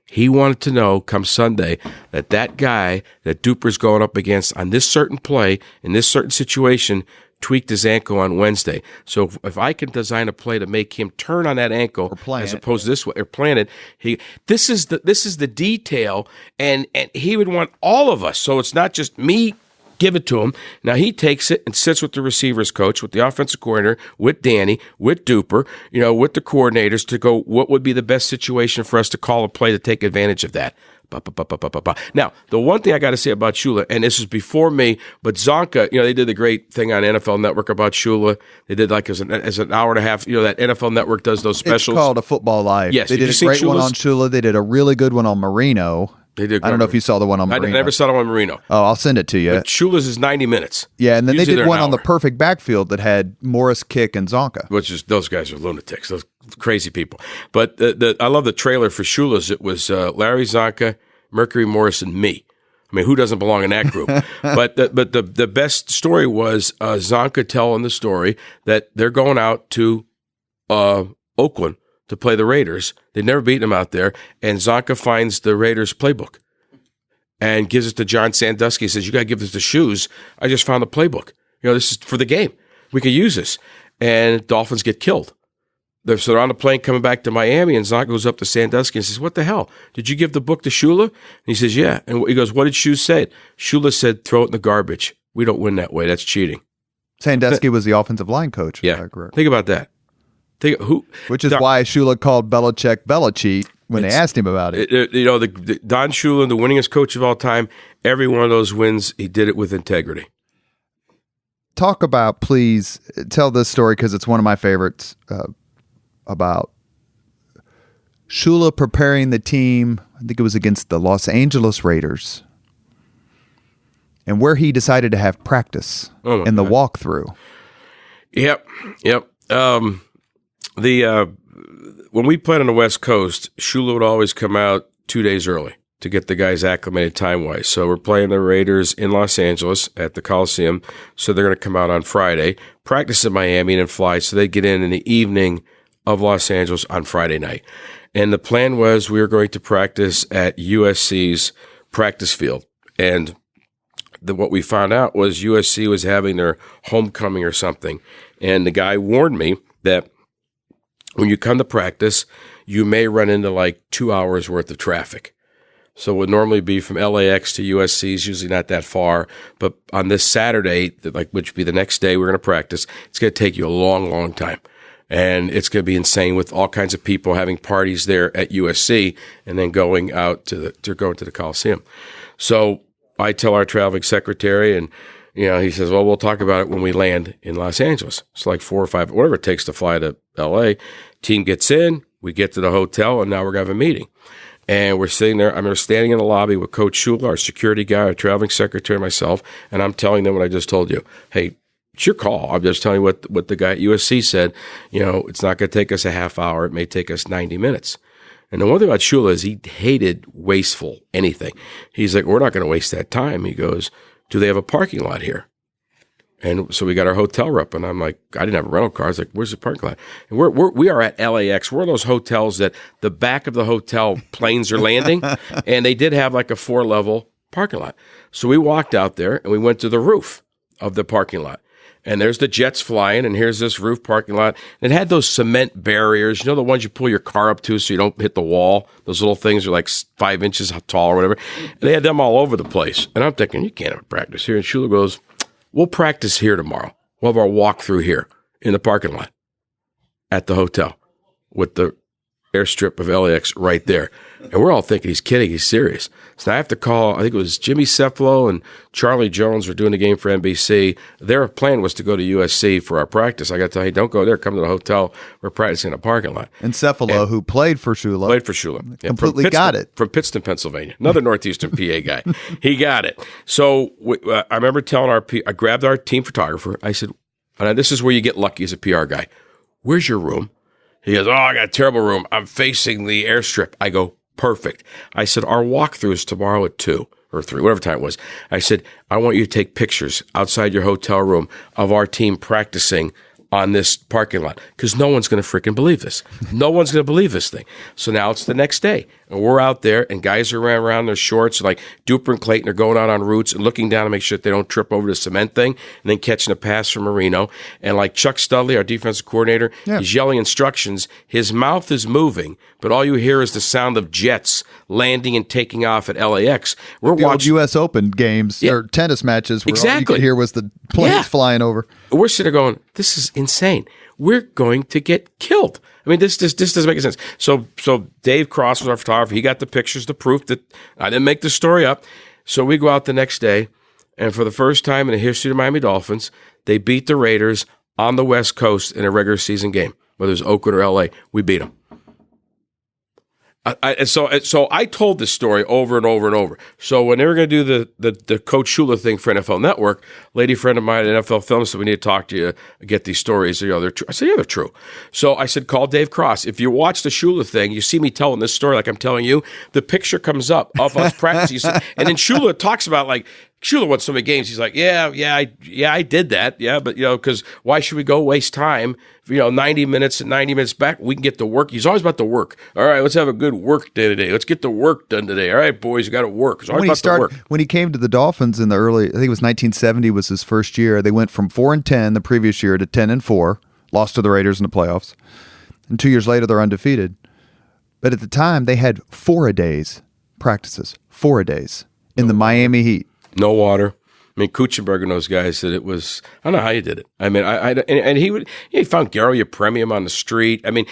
He wanted to know come Sunday that guy that Duper's going up against on this certain play, in this certain situation, tweaked his ankle on Wednesday. So if I can design a play to make him turn on that ankle as opposed to this way or plant it, this is the detail, and he would want all of us. So it's not just me. Give it to him. Now he takes it and sits with the receivers coach, with the offensive coordinator, with Danny, with Duper, with the coordinators to go, what would be the best situation for us to call a play to take advantage of that? Now, the one thing I got to say about Shula, and this is before me, but Zonka, they did the great thing on NFL Network about Shula. They did like as an hour and a half, that NFL Network does those specials. It's called A Football Life. Yes. They did a great one on Shula. They did a really good one on Marino. They did. I don't know if you saw the one on Marino. I never saw the one on Marino. Oh, I'll send it to you. But Shula's is 90 minutes. Yeah, and then usually they did one on the perfect backfield that had Morris, Kick, and Zonka. Which is, those guys are lunatics, those crazy people. But I love the trailer for Shula's. It was Larry, Zonka, Mercury Morris, and me. I mean, who doesn't belong in that group? but the best story was Zonka telling the story that they're going out to Oakland to play the Raiders. They'd never beaten them out there, and Zonka finds the Raiders playbook and gives it to John Sandusky. He says, "You got to give this to Shoes. I just found the playbook. This is for the game. We can use this." And Dolphins get killed. So they're on the plane coming back to Miami, and Zonka goes up to Sandusky and says, "What the hell? Did you give the book to Shula?" And he says, "Yeah." And he goes, "What did Shoes say?" Shula said, "Throw it in the garbage. We don't win that way. That's cheating." Sandusky was the offensive line coach. Yeah. Think about that. Which is why Shula called Belichick Belichick when they asked him about it. The Don Shula, the winningest coach of all time, every one of those wins, he did it with integrity. Talk about, please, tell this story because it's one of my favorites, about Shula preparing the team, I think it was against the Los Angeles Raiders, and where he decided to have practice in the walkthrough. Yep. When we played on the West Coast, Shula would always come out 2 days early to get the guys acclimated time-wise. So we're playing the Raiders in Los Angeles at the Coliseum, so they're going to come out on Friday, practice in Miami, and then fly. So they get in the evening of Los Angeles on Friday night. And the plan was we were going to practice at USC's practice field. And what we found out was USC was having their homecoming or something. And the guy warned me that when you come to practice, you may run into like 2 hours worth of traffic. So it would normally be from LAX to USC is usually not that far. But on this Saturday, which would be the next day we're going to practice, it's going to take you a long, long time. And it's going to be insane with all kinds of people having parties there at USC and then going out to the Coliseum. So I tell our traveling secretary, and he says, "Well, we'll talk about it when we land in Los Angeles." It's like 4 or 5, whatever it takes to fly to LA. Team gets in, we get to the hotel, and now we're going to have a meeting. And we're sitting there. I'm standing in the lobby with Coach Shula, our security guy, our traveling secretary, myself, and I'm telling them what I just told you. Hey, it's your call. I'm just telling you what the guy at USC said. It's not going to take us a half hour. It may take us 90 minutes. And the one thing about Shula is he hated wasteful anything. He's like, "We're not going to waste that time." He goes, "Do they have a parking lot here?" And so we got our hotel up, and I'm like, I didn't have a rental car. I was like, where's the parking lot? And we are at LAX. We're those hotels that the back of the hotel planes are landing, and they did have like a 4-level parking lot. So we walked out there, and we went to the roof of the parking lot. And there's the jets flying, and here's this roof parking lot. And it had those cement barriers, the ones you pull your car up to so you don't hit the wall. Those little things are like 5 inches tall or whatever. And they had them all over the place. And I'm thinking, you can't have practice here. And Shula goes, we'll practice here tomorrow. We'll have our walkthrough here in the parking lot at the hotel with the airstrip of LAX right there. And we're all thinking he's kidding. He's serious. So I have to call, I think it was Jimmy Cefalo and Charlie Jones were doing the game for NBC. Their plan was to go to USC for our practice. I got to tell you, don't go there. Come to the hotel. We're practicing in a parking lot. And Cefalo, who played for Shula. Completely got it. From Pittston, Pennsylvania. Another Northeastern PA guy. He got it. So I remember telling I grabbed our team photographer. I said, and this is where you get lucky as a PR guy. Where's your room? He goes, I got a terrible room. I'm facing the airstrip. I go, perfect. I said, our walkthrough is tomorrow at 2 or 3, whatever time it was. I said, I want you to take pictures outside your hotel room of our team practicing on this parking lot because no one's going to freaking believe this. No one's going to believe this thing. So now it's the next day, and we're out there, and guys are around their shorts, like Duper and Clayton are going out on routes and looking down to make sure that they don't trip over the cement thing, and then catching a pass from Marino. And like Chuck Studley, our defensive coordinator, he's yelling instructions. His mouth is moving, but all you hear is the sound of jets landing and taking off at LAX. We're watching U.S. Open games or tennis matches where all you could hear was the planes flying over. We're sitting there going, this is insane. We're going to get killed. I mean, this doesn't make any sense. So Dave Cross was our photographer. He got the pictures, the proof that I didn't make the story up. So we go out the next day, and for the first time in the history of the Miami Dolphins, they beat the Raiders on the West Coast in a regular season game, whether it was Oakland or L.A. We beat them. So I told this story over and over and over. So when they were going to do the Coach Shula thing for NFL Network, lady friend of mine at NFL Film said, we need to talk to you, get these stories. They're true. I said, yeah, they're true. So I said, call Dave Cross. If you watch the Shula thing, you see me telling this story like I'm telling you, the picture comes up of us practicing. And then Shula talks about like, Shula won so many games. He's like, I did that. Yeah, but, because why should we go waste time? 90 minutes and 90 minutes back, we can get to work. He's always about the work. All right, let's have a good work day today. Let's get the work done today. All right, boys, you got to work. It's always about the work. When he came to the Dolphins in the early, I think it was 1970 was his first year. They went from 4-10 the previous year to 10-4, lost to the Raiders in the playoffs. And 2 years later, they're undefeated. But at the time, they had 4-a-days practices, 4-a-days in the Miami Heat. No water. I mean, Kuchenberger and those guys said it was, I don't know how you did it. I mean, he found Garo Yepremian on the street. I mean,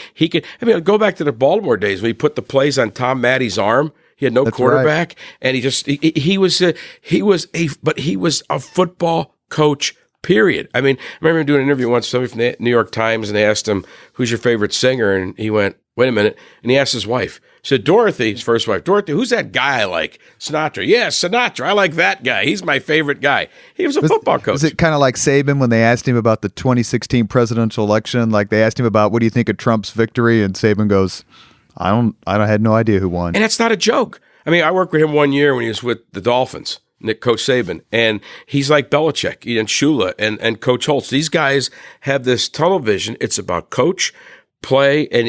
go back to the Baltimore days when he put the plays on Tom Maddie's arm. He had no quarterback, and he was a football coach, period. I mean, I remember doing an interview once, somebody from the New York Times, and they asked him, who's your favorite singer? And he went, wait a minute. And he asked his wife. He said, Dorothy, his first wife, Dorothy, who's that guy I like? Sinatra. Yeah, Sinatra. I like that guy. He's my favorite guy. He was a football coach. Was it kind of like Saban when they asked him about the 2016 presidential election? Like they asked him about, what do you think of Trump's victory? And Saban goes, I had no idea who won. And that's not a joke. I mean, I worked with him 1 year when he was with the Dolphins, Coach Saban, and he's like Belichick and Shula and Coach Holtz. These guys have this tunnel vision. It's about coach, play, and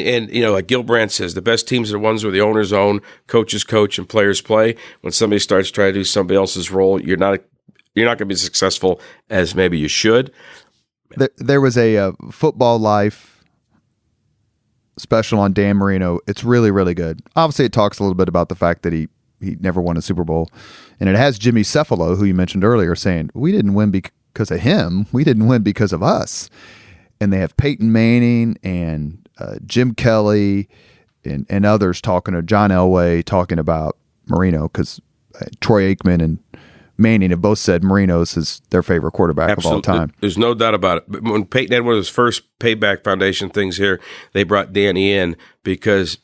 like Gilbrand says, the best teams are the ones where the owners own, coaches coach, and players play. When somebody starts trying to do somebody else's role, you're not going to be as successful as maybe you should. There was a Football Life special on Dan Marino. It's really, really good. Obviously, it talks a little bit about the fact that he never won a Super Bowl. And it has Jimmy Cefalo, who you mentioned earlier, saying, we didn't win because of him. We didn't win because of us. And they have Peyton Manning and Jim Kelly and others talking to John Elway, talking about Marino, because Troy Aikman and Manning have both said Marino's is their favorite quarterback of all time. There's no doubt about it. But when Peyton had one of his first Payback Foundation things here, they brought Danny in because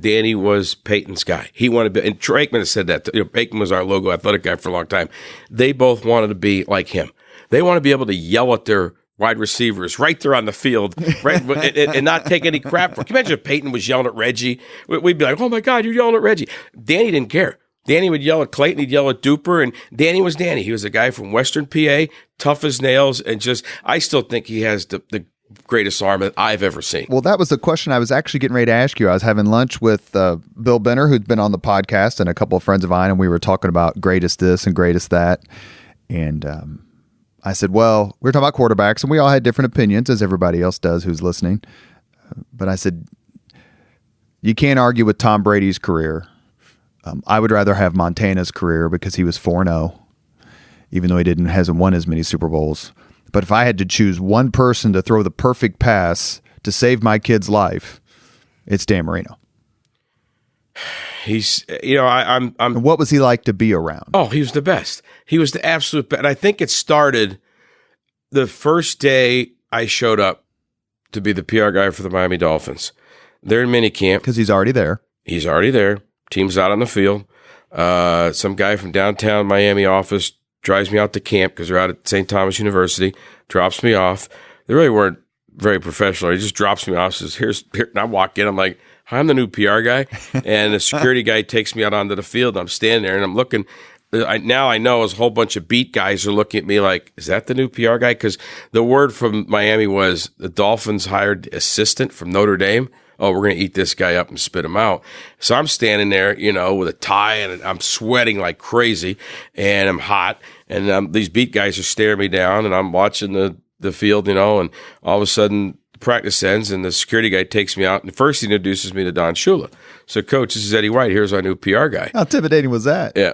Danny was Peyton's guy. He wanted to be, and Troy Aikman has said that. Aikman was our logo athletic guy for a long time. They both wanted to be like him. They want to be able to yell at their wide receivers right there on the field, right, and not take any crap. Can you imagine if Peyton was yelling at Reggie? We'd be like, oh, my God, you're yelling at Reggie. Danny didn't care. Danny would yell at Clayton, he'd yell at Duper, and Danny was Danny. He was a guy from Western PA, tough as nails, and I still think he has the greatest arm that I've ever seen. Well, that was the question I was actually getting ready to ask you. I was having lunch with Bill Benner, who'd been on the podcast, and a couple of friends of mine, and we were talking about greatest this and greatest that. And I said, well, we were talking about quarterbacks, and we all had different opinions, as everybody else does who's listening. But I said, you can't argue with Tom Brady's career. I would rather have Montana's career because he was 4-0, even though he hasn't won as many Super Bowls. But if I had to choose one person to throw the perfect pass to save my kid's life, it's Dan Marino. He's, I'm. And what was he like to be around? Oh, he was the best. He was the absolute best. And I think it started the first day I showed up to be the PR guy for the Miami Dolphins. They're in minicamp. Because he's already there. He's already there. Team's out on the field. Some guy from downtown Miami office drives me out to camp because they're out at St. Thomas University, drops me off. They really weren't very professional. He just drops me off, says, here. And I walk in. I'm like, hi, I'm the new PR guy. And the security guy takes me out onto the field. I'm standing there, and I'm looking. Now I know a whole bunch of beat guys are looking at me like, is that the new PR guy? Because the word from Miami was the Dolphins hired assistant from Notre Dame. Oh, we're going to eat this guy up and spit him out. So I'm standing there, with a tie, and I'm sweating like crazy, and I'm hot, and these beat guys are staring me down, and I'm watching the field, and all of a sudden the practice ends, and the security guy takes me out, and first he introduces me to Don Shula. So, Coach, this is Eddie White. Here's our new PR guy. How intimidating was that? Yeah.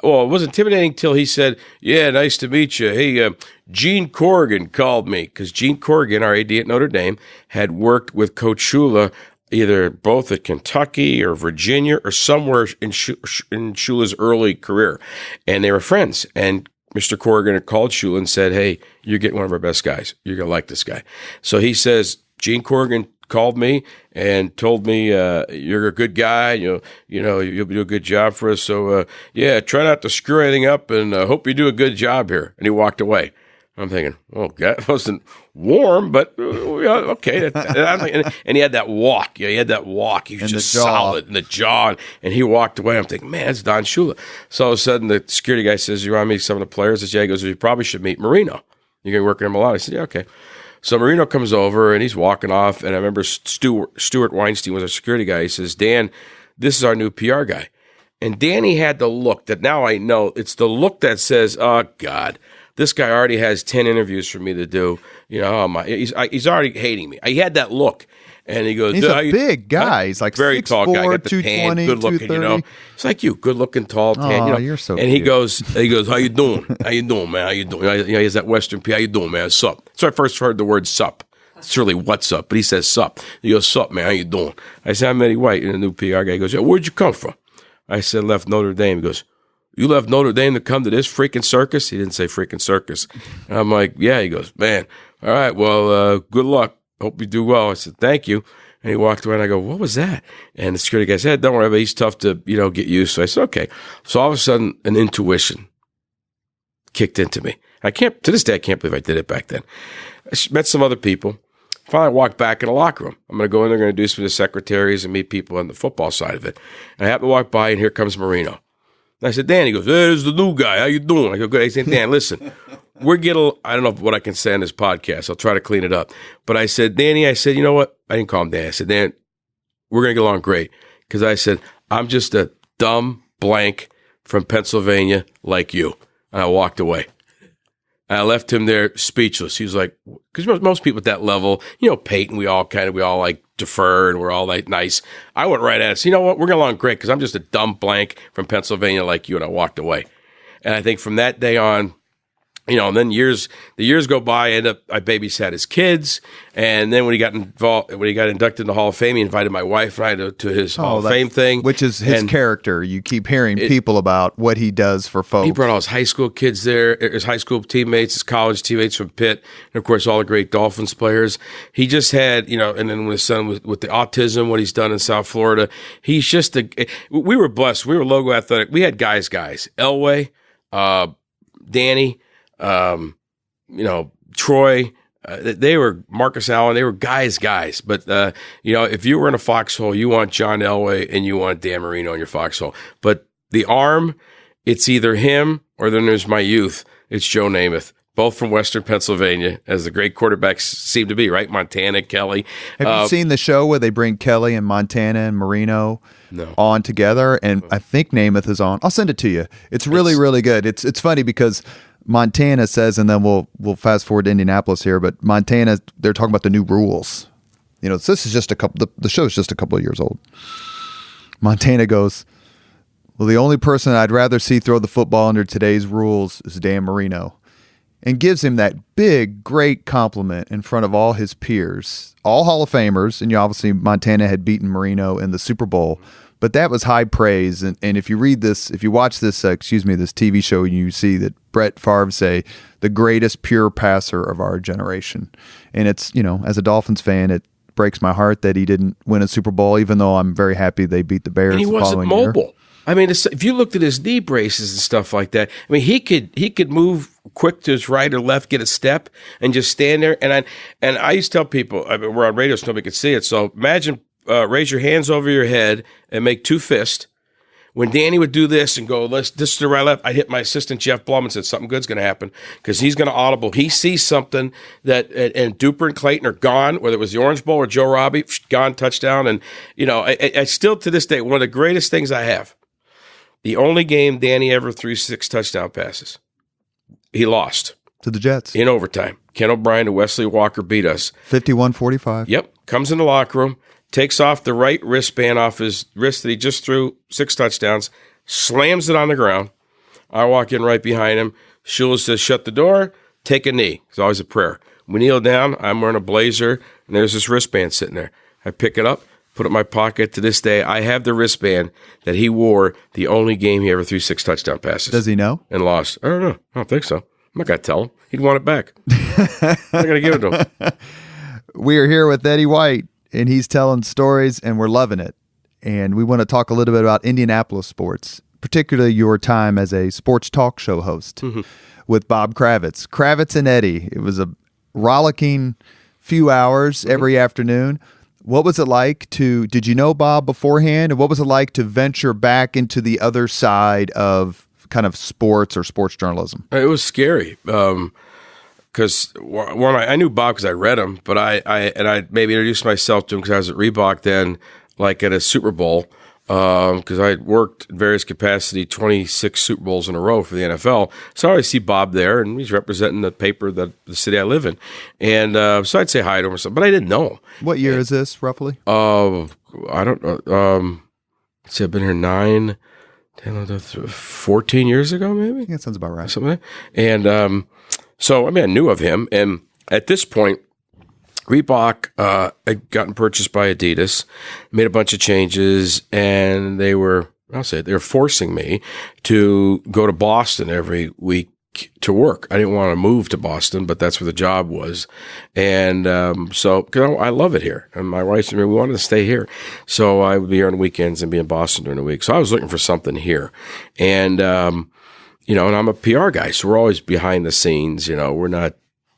Well, it wasn't intimidating till he said, yeah, nice to meet you. Hey, Gene Corrigan called me, because Gene Corrigan, our AD at Notre Dame, had worked with Coach Shula either both at Kentucky or Virginia or somewhere in Shula's early career. And they were friends. And Mr. Corrigan had called Shula and said, hey, you're getting one of our best guys. You're going to like this guy. So he says, Gene Corrigan called me and told me, you're a good guy, you'll do a good job for us. So, try not to screw anything up, and hope you do a good job here. And he walked away. I'm thinking, oh, God, it wasn't warm, but okay. And he had that walk. Yeah, he had that walk. He was just solid in the jaw. And he walked away. I'm thinking, man, it's Don Shula. So all of a sudden, the security guy says, you want to meet some of the players? I said, yeah. He goes, you probably should meet Marino. You're going to work with him a lot. I said, yeah, okay. So Marino comes over, and he's walking off, and I remember Stuart Weinstein was our security guy. He says, Dan, this is our new PR guy. And Danny had the look that now I know, it's the look that says, oh, God, this guy already has 10 interviews for me to do. He's already hating me. He had that look. And he goes, he's a big guy. He's like very 6'4", tall guy, got the tan, good looking, It's like you, good looking, tall, tan. Oh, you're so and cute. he goes, how you doing? How you doing, man? How you doing? He has that Western P. How you doing, man? Sup? So I first heard the word sup. It's really what's up, but he says sup. He goes, sup, man? How you doing? I said, I'm Eddie White, and the new PR guy goes, yeah, where'd you come from? I said, left Notre Dame. He goes, you left Notre Dame to come to this freaking circus? He didn't say freaking circus. And I'm like, yeah. He goes, man, all right, well, good luck. Hope you do well. I said, thank you. And he walked away, and I go, what was that? And the security guy said, don't worry about it. He's tough to, get used to. I said, okay. So all of a sudden, an intuition kicked into me. To this day, I can't believe I did it back then. I met some other people. Finally, I walked back in the locker room. I'm going to go in there, going to introduce me to secretaries and meet people on the football side of it. And I happen to walk by, and here comes Marino. And I said, Dan, he goes, hey, this is the new guy. How you doing? I go, good. I said, Dan, listen, I don't know what I can say on this podcast. I'll try to clean it up. But I said, Danny, you know what? I didn't call him Dan. I said, Dan, we're going to get along great. Because I said, I'm just a dumb blank from Pennsylvania like you. And I walked away. And I left him there speechless. He was like, because most people at that level, Peyton, we all like defer and we're all like nice. I went right at it. So, you know what? We're going along great because I'm just a dumb blank from Pennsylvania like you. And I walked away. And I think from that day on, and then the years go by, I babysat his kids. And then when he got inducted in the Hall of Fame, he invited my wife and I to his Hall of Fame thing. Which is his character. You keep hearing people about what he does for folks. He brought all his high school kids there, his high school teammates, his college teammates from Pitt, and of course all the great Dolphins players. He just had, and then with his son with the autism, what he's done in South Florida, he's just we were blessed. We were logo athletic. We had guys, Elway, Danny, Troy, they were Marcus Allen. They were guys. But, if you were in a foxhole, you want John Elway and you want Dan Marino in your foxhole. But the arm, it's either him or then there's my youth. It's Joe Namath, both from Western Pennsylvania, as the great quarterbacks seem to be, right? Montana, Kelly. Have you seen the show where they bring Kelly and Montana and Marino on together? And I think Namath is on. I'll send it to you. It's really good. It's funny because Montana says, and then we'll fast forward to Indianapolis here, but Montana, they're talking about the new rules. You know, this is just the show's just a couple of years old. Montana goes, well, the only person I'd rather see throw the football under today's rules is Dan Marino, and gives him that big, great compliment in front of all his peers, all Hall of Famers. And obviously Montana had beaten Marino in the Super Bowl, but that was high praise. And if you read this, if you watch this, this TV show, you see that Brett Favre say the greatest pure passer of our generation. And it's, you know, as a Dolphins fan, it breaks my heart that he didn't win a Super Bowl, even though I'm very happy they beat the Bears. And he the wasn't following mobile. Year. I mean, if you looked at his knee braces and stuff like that, I mean, he could move quick to his right or left, get a step, and just stand there. And I used to tell people, I mean, we're on radio, so nobody could see it. So imagine, raise your hands over your head and make two fists. When Danny would do this and go, this to the right, left, I'd hit my assistant, Jeff Blum, and said, something good's going to happen because he's going to audible. He sees something that, and Duper and Clayton are gone, whether it was the Orange Bowl or Joe Robbie, gone, touchdown. And, you know, I still to this day, one of the greatest things I have, the only game Danny ever threw 6 touchdown passes. He lost. To the Jets. In overtime. Ken O'Brien and Wesley Walker beat us. 51-45. Yep. Comes in the locker room. Takes off the right wristband off his wrist that he just threw 6 touchdowns, slams it on the ground. I walk in right behind him. Shula says, shut the door, take a knee. It's always a prayer. We kneel down. I'm wearing a blazer, and there's this wristband sitting there. I pick it up, put it in my pocket. To this day, I have the wristband that he wore the only game he ever threw 6 touchdown passes. Does he know? And lost. I don't know. I don't think so. I'm not going to tell him. He'd want it back. I'm not going to give it to him. We are here with Eddie White. And he's telling stories, and we're loving it. And we want to talk a little bit about Indianapolis sports, particularly your time as a sports talk show host with Bob Kravitz. Kravitz and Eddie. It was a rollicking few hours every afternoon. What was it like did you know Bob beforehand? And what was it like to venture back into the other side of kind of sports or sports journalism? It was scary. Because I knew Bob because I read him, but I maybe introduced myself to him because I was at Reebok then, like at a Super Bowl, because I had worked in various capacity, 26 Super Bowls in a row for the NFL. So I always see Bob there, and he's representing the paper that the city I live in, and so I'd say hi to him or something, but I didn't know him. What year is this roughly? I don't know. See, I've been here 9, 10, 14 years ago, maybe. That sounds about right. Something like that. And so, I mean, I knew of him. And at this point, Reebok had gotten purchased by Adidas, made a bunch of changes, and they were forcing me to go to Boston every week to work. I didn't want to move to Boston, but that's where the job was. And so, because I love it here. And my wife said, we wanted to stay here. So I would be here on weekends and be in Boston during the week. So I was looking for something here. And, you know, and I'm a PR guy, so we're always behind the scenes. You know, we're not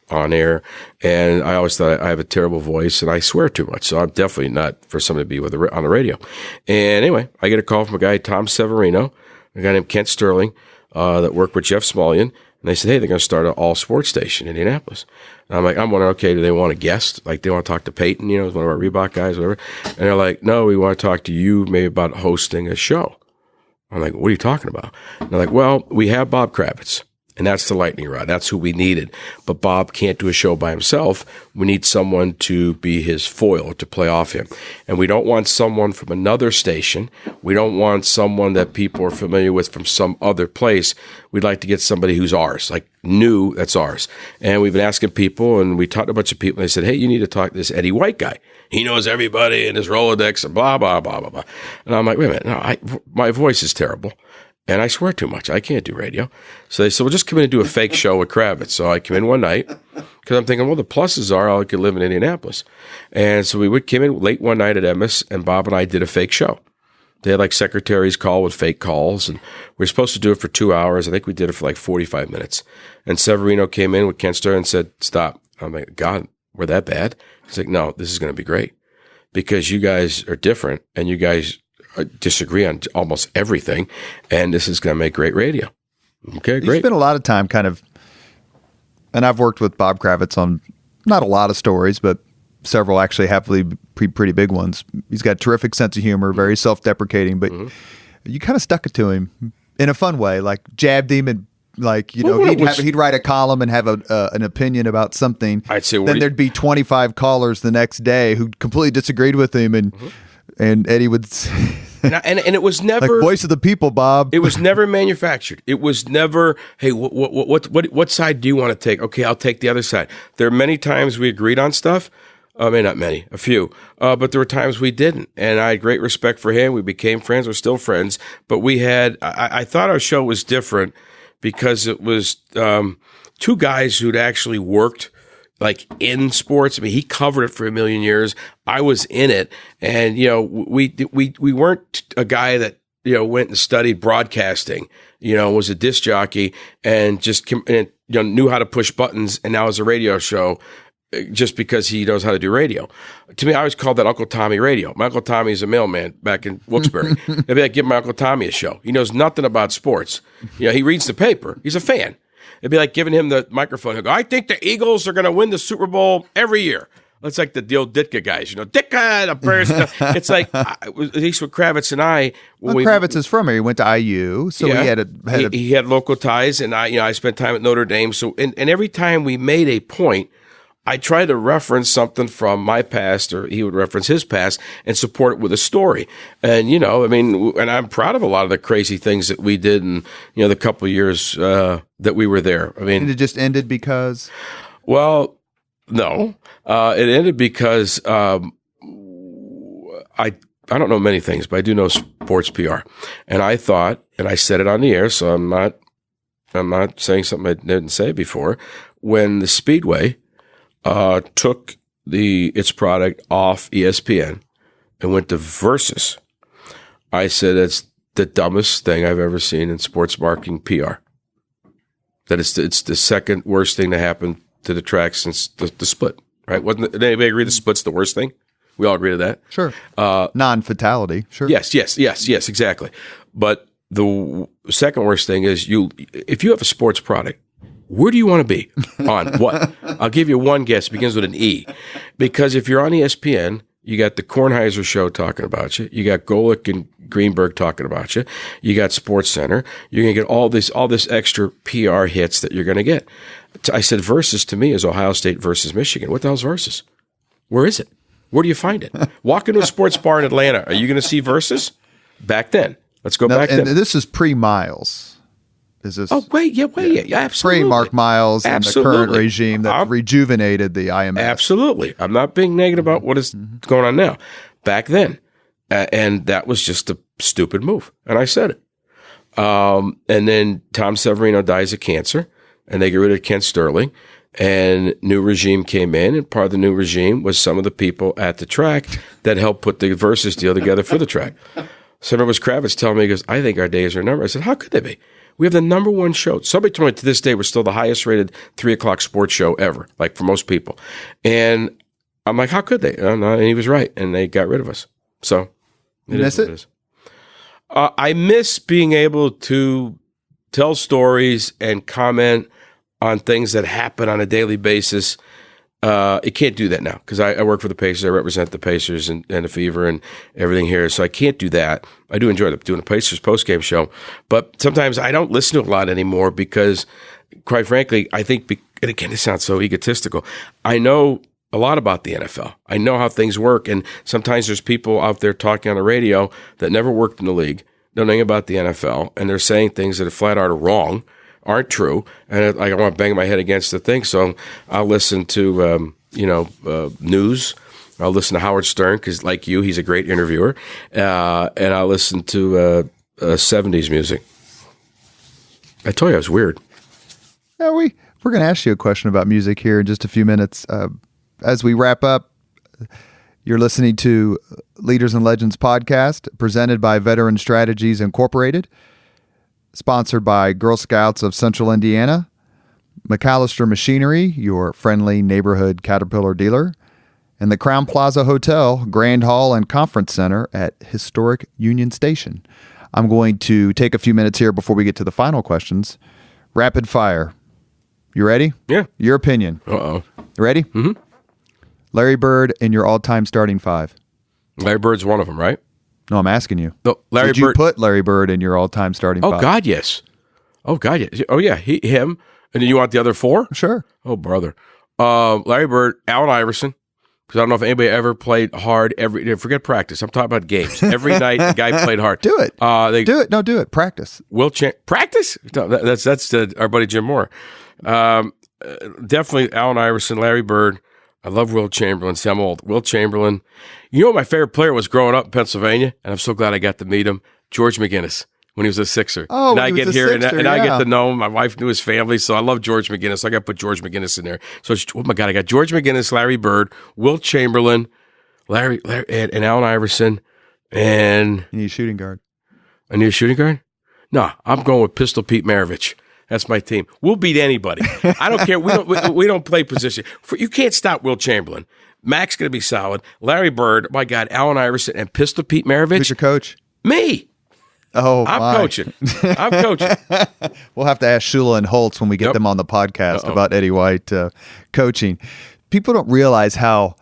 on air. And I always thought I have a terrible voice and I swear too much. So I'm definitely not for somebody to be on the radio. And anyway, I get a call from a guy, Tom Severino, a guy named Kent Sterling, that worked with Jeff Smulyan. And they said, hey, they're going to start an all sports station in Indianapolis. And I'm like, I'm wondering, okay, do they want a guest? Like they want to talk to Peyton, you know, one of our Reebok guys, whatever. And they're like, no, we want to talk to you maybe about hosting a show. I'm like, what are you talking about? And they're like, well, we have Bob Kravitz, and that's the lightning rod. That's who we needed. But Bob can't do a show by himself. We need someone to be his foil, to play off him. And we don't want someone from another station. We don't want someone that people are familiar with from some other place. We'd like to get somebody who's ours, like new, that's ours. And we've been asking people, and we talked to a bunch of people, and they said, hey, you need to talk to this Eddie White guy. He knows everybody in his Rolodex and blah, blah, blah, blah, blah. And I'm like, wait a minute, no, my voice is terrible. And I swear too much. I can't do radio. So they said, well, just come in and do a fake show with Kravitz. So I came in one night because I'm thinking, well, the pluses are I could live in Indianapolis. And so we came in late one night at Emmis, and Bob and I did a fake show. They had like secretaries call with fake calls, and we were supposed to do it for 2 hours. I think we did it for like 45 minutes. And Severino came in with Kent Sterling and said, stop. I'm like, God, we're that bad? He's like, no, this is going to be great because you guys are different and you guys disagree on almost everything, and this is going to make great radio. Okay, great. You spent a lot of time and I've worked with Bob Kravitz on not a lot of stories, but several actually happily pretty big ones. He's got a terrific sense of humor, very self-deprecating, but you kind of stuck it to him in a fun way, like jabbed him and he'd write a column and have an opinion about something. I'd say, then there'd be 25 callers the next day who completely disagreed with him, and Eddie would and it was never like voice of the people, Bob. It was never manufactured. It was never, hey, what side do you want to take? Okay, I'll take the other side. There are many times we agreed on stuff. I mean, not many, a few. But there were times we didn't. And I had great respect for him. We became friends. We're still friends. But I thought our show was different because it was two guys who'd actually worked like in sports. I mean, he covered it for a million years. I was in it. And, we weren't a guy that, went and studied broadcasting, was a disc jockey and just, knew how to push buttons. And now is a radio show just because he knows how to do radio. To me, I always called that Uncle Tommy radio. My Uncle Tommy is a mailman back in Wilkes-Barre. Maybe I'd give my Uncle Tommy a show. He knows nothing about sports. He reads the paper. He's a fan. It'd be like giving him the microphone. He'll go, I think the Eagles are going to win the Super Bowl every year. It's like the old Ditka guys, Ditka, the Bears. It's like, at least with Kravitz and I. Kravitz is from here. He went to IU, so he had local ties, and I spent time at Notre Dame. So, and every time we made a point, I tried to reference something from my past, or he would reference his past, and support it with a story. And, and I'm proud of a lot of the crazy things that we did in, the couple of years that we were there. I mean, and it just ended because? Well, no. It ended because I don't know many things, but I do know sports PR. And I thought, and I said it on the air, so I'm not saying something I didn't say before, when the Speedway took its product off ESPN and went to Versus, I said it's the dumbest thing I've ever seen in sports marketing PR. That it's the second worst thing to happen to the track since the split. Right? Did anybody agree the split's the worst thing? We all agree to that. Sure. Non-fatality. Sure. Yes, exactly. But the second worst thing is if you have a sports product, where do you want to be on what? I'll give you one guess. It begins with an E. Because if you're on ESPN, you got the Kornheiser show talking about you. You got Golick and Greenberg talking about you. You got Sports Center. You're going to get all this extra PR hits that you're going to get. I said Versus to me is Ohio State versus Michigan. What the hell's Versus? Where is it? Where do you find it? Walk into a sports bar in Atlanta. Are you going to see Versus? Back then. Let's go back then. And this is pre-Miles. Is this? Oh, wait, absolutely. Pre-Mark Miles and the current regime that rejuvenated the IMS. Absolutely. I'm not being negative about what is going on now. Back then. And that was just a stupid move. And I said it. And then Tom Severino dies of cancer, and they get rid of Kent Sterling, and new regime came in, and part of the new regime was some of the people at the track that helped put the Versus deal together for the track. So I remember Kravitz telling me, he goes, I think our days are numbered. I said, how could they be? We have the number one show. Somebody told me to this day we're still the highest rated 3 o'clock sports show ever, like for most people. And I'm like, how could they? And he was right. And they got rid of us. So you miss it? I miss being able to tell stories and comment on things that happen on a daily basis. It can't do that now because I work for the Pacers. I represent the Pacers and the Fever and everything here. So I can't do that. I do enjoy doing a Pacers postgame show, but sometimes I don't listen to a lot anymore because, quite frankly, I think, and again, it sounds so egotistical, I know a lot about the NFL. I know how things work, and sometimes there's people out there talking on the radio that never worked in the league, don't know anything about the NFL, and they're saying things that are flat out wrong, aren't true, and I want to bang my head against the thing. So I'll listen to news. I'll listen to Howard Stern because, like you, he's a great interviewer, and I'll listen to 70s music. I told you I was weird. Yeah, we're going to ask you a question about music here in just a few minutes. As we wrap up, you're listening to Leaders and Legends podcast presented by Veteran Strategies Incorporated, sponsored by Girl Scouts of Central Indiana, MacAllister Machinery, your friendly neighborhood Caterpillar dealer, and the Crowne Plaza Hotel, Grand Hall, and Conference Center at historic Union Station. I'm going to take a few minutes here before we get to the final questions. Rapid fire. You ready? Yeah. Your opinion. Uh-oh. Ready? Mm-hmm. Larry Bird in your all-time starting five. Larry Bird's one of them, right? No, I'm asking you. No, Did you put Larry Bird in your all-time starting five? Oh, God, yes. Oh, God, yes. Oh, yeah, him. And then you want the other four? Sure. Oh, brother. Larry Bird, Allen Iverson, because I don't know if anybody ever played hard forget practice. I'm talking about games. Every night, the guy played hard. Do it. Do it. No, do it. Practice. Practice? No, that's our buddy Jim Moore. Definitely Allen Iverson, Larry Bird. I love Wilt Chamberlain. See, I'm old. Wilt Chamberlain. You know what my favorite player was growing up in Pennsylvania? And I'm so glad I got to meet him. George McGinnis. When he was a Sixer. Oh, and I get here Sixer, and I get to know him. My wife knew his family, so I love George McGinnis. So I got to put George McGinnis in there. So, oh my God, I got George McGinnis, Larry Bird, Wilt Chamberlain, Larry and Allen Iverson, and you need a shooting guard. I need a shooting guard? No, I'm going with Pistol Pete Maravich. That's my team. We'll beat anybody. I don't care. We don't play position. You can't stop Wilt Chamberlain. Mac's going to be solid. Larry Bird, my God, Allen Iverson, and Pistol Pete Maravich. Who's your coach? Me. Oh, I'm coaching. We'll have to ask Shula and Holtz when we get them on the podcast about Eddie White coaching. People don't realize how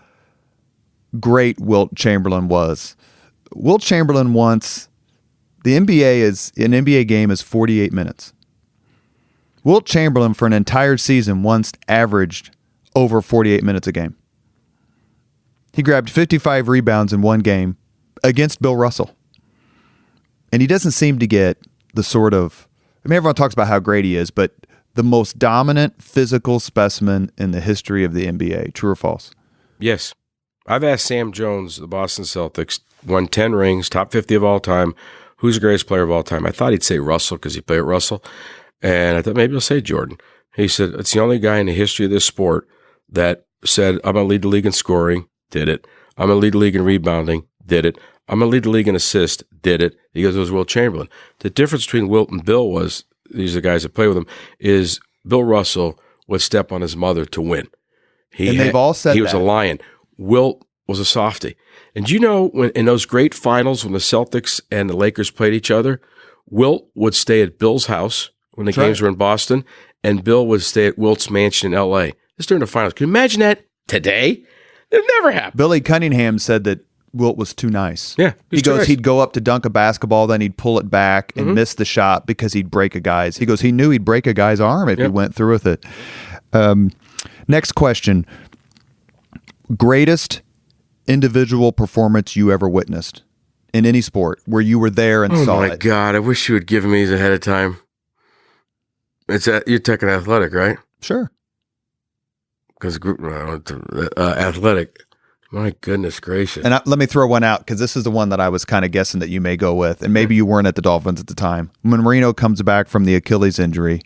great Wilt Chamberlain was. Wilt Chamberlain once, an NBA game is 48 minutes. Wilt Chamberlain for an entire season once averaged over 48 minutes a game. He grabbed 55 rebounds in one game against Bill Russell. And he doesn't seem to get the sort of, everyone talks about how great he is, but the most dominant physical specimen in the history of the NBA. True or false? Yes. I've asked Sam Jones, the Boston Celtics, won 10 rings, top 50 of all time. Who's the greatest player of all time? I thought he'd say Russell because he played with Russell. And I thought maybe he'll say Jordan. He said, it's the only guy in the history of this sport that said, I'm going to lead the league in scoring, did it. I'm going to lead the league in rebounding, did it. I'm going to lead the league in assists, did it. He goes, it was Wilt Chamberlain. The difference between Wilt and Bill was, these are the guys that play with him, is Bill Russell would step on his mother to win. They've all said he was a lion. Wilt was a softie. And you know, when in those great finals when the Celtics and the Lakers played each other, Wilt would stay at Bill's house when the games were in Boston, and Bill would stay at Wilt's mansion in L.A. This during the finals. Can you imagine that today? It never happened. Billy Cunningham said that Wilt was too nice. Yeah. He goes, he'd go up to dunk a basketball, then he'd pull it back and miss the shot because he'd break a guy's. He goes, he knew he'd break a guy's arm if he went through with it. Next question. Greatest individual performance you ever witnessed in any sport where you were there and saw it? Oh, my God. I wish you had given me these ahead of time. You're taking athletic, right? Sure. Because athletic. My goodness gracious. And let me throw one out because this is the one that I was kind of guessing that you may go with. And maybe you weren't at the Dolphins at the time. When Marino comes back from the Achilles injury,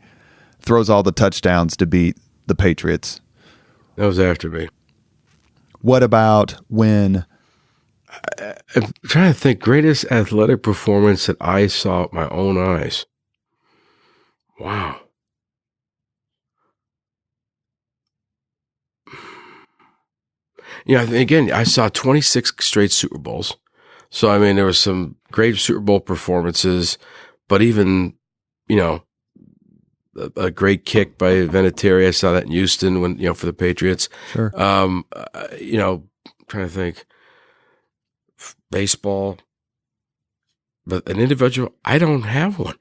throws all the touchdowns to beat the Patriots. That was after me. What about when... I'm trying to think. Greatest athletic performance that I saw with my own eyes. Wow. Yeah, again, I saw 26 straight Super Bowls. So, I mean, there were some great Super Bowl performances, but even, you know, a great kick by Vinatieri. I saw that in Houston when, you know, for the Patriots. Sure. You know, I'm trying to think. Baseball. But an individual, I don't have one.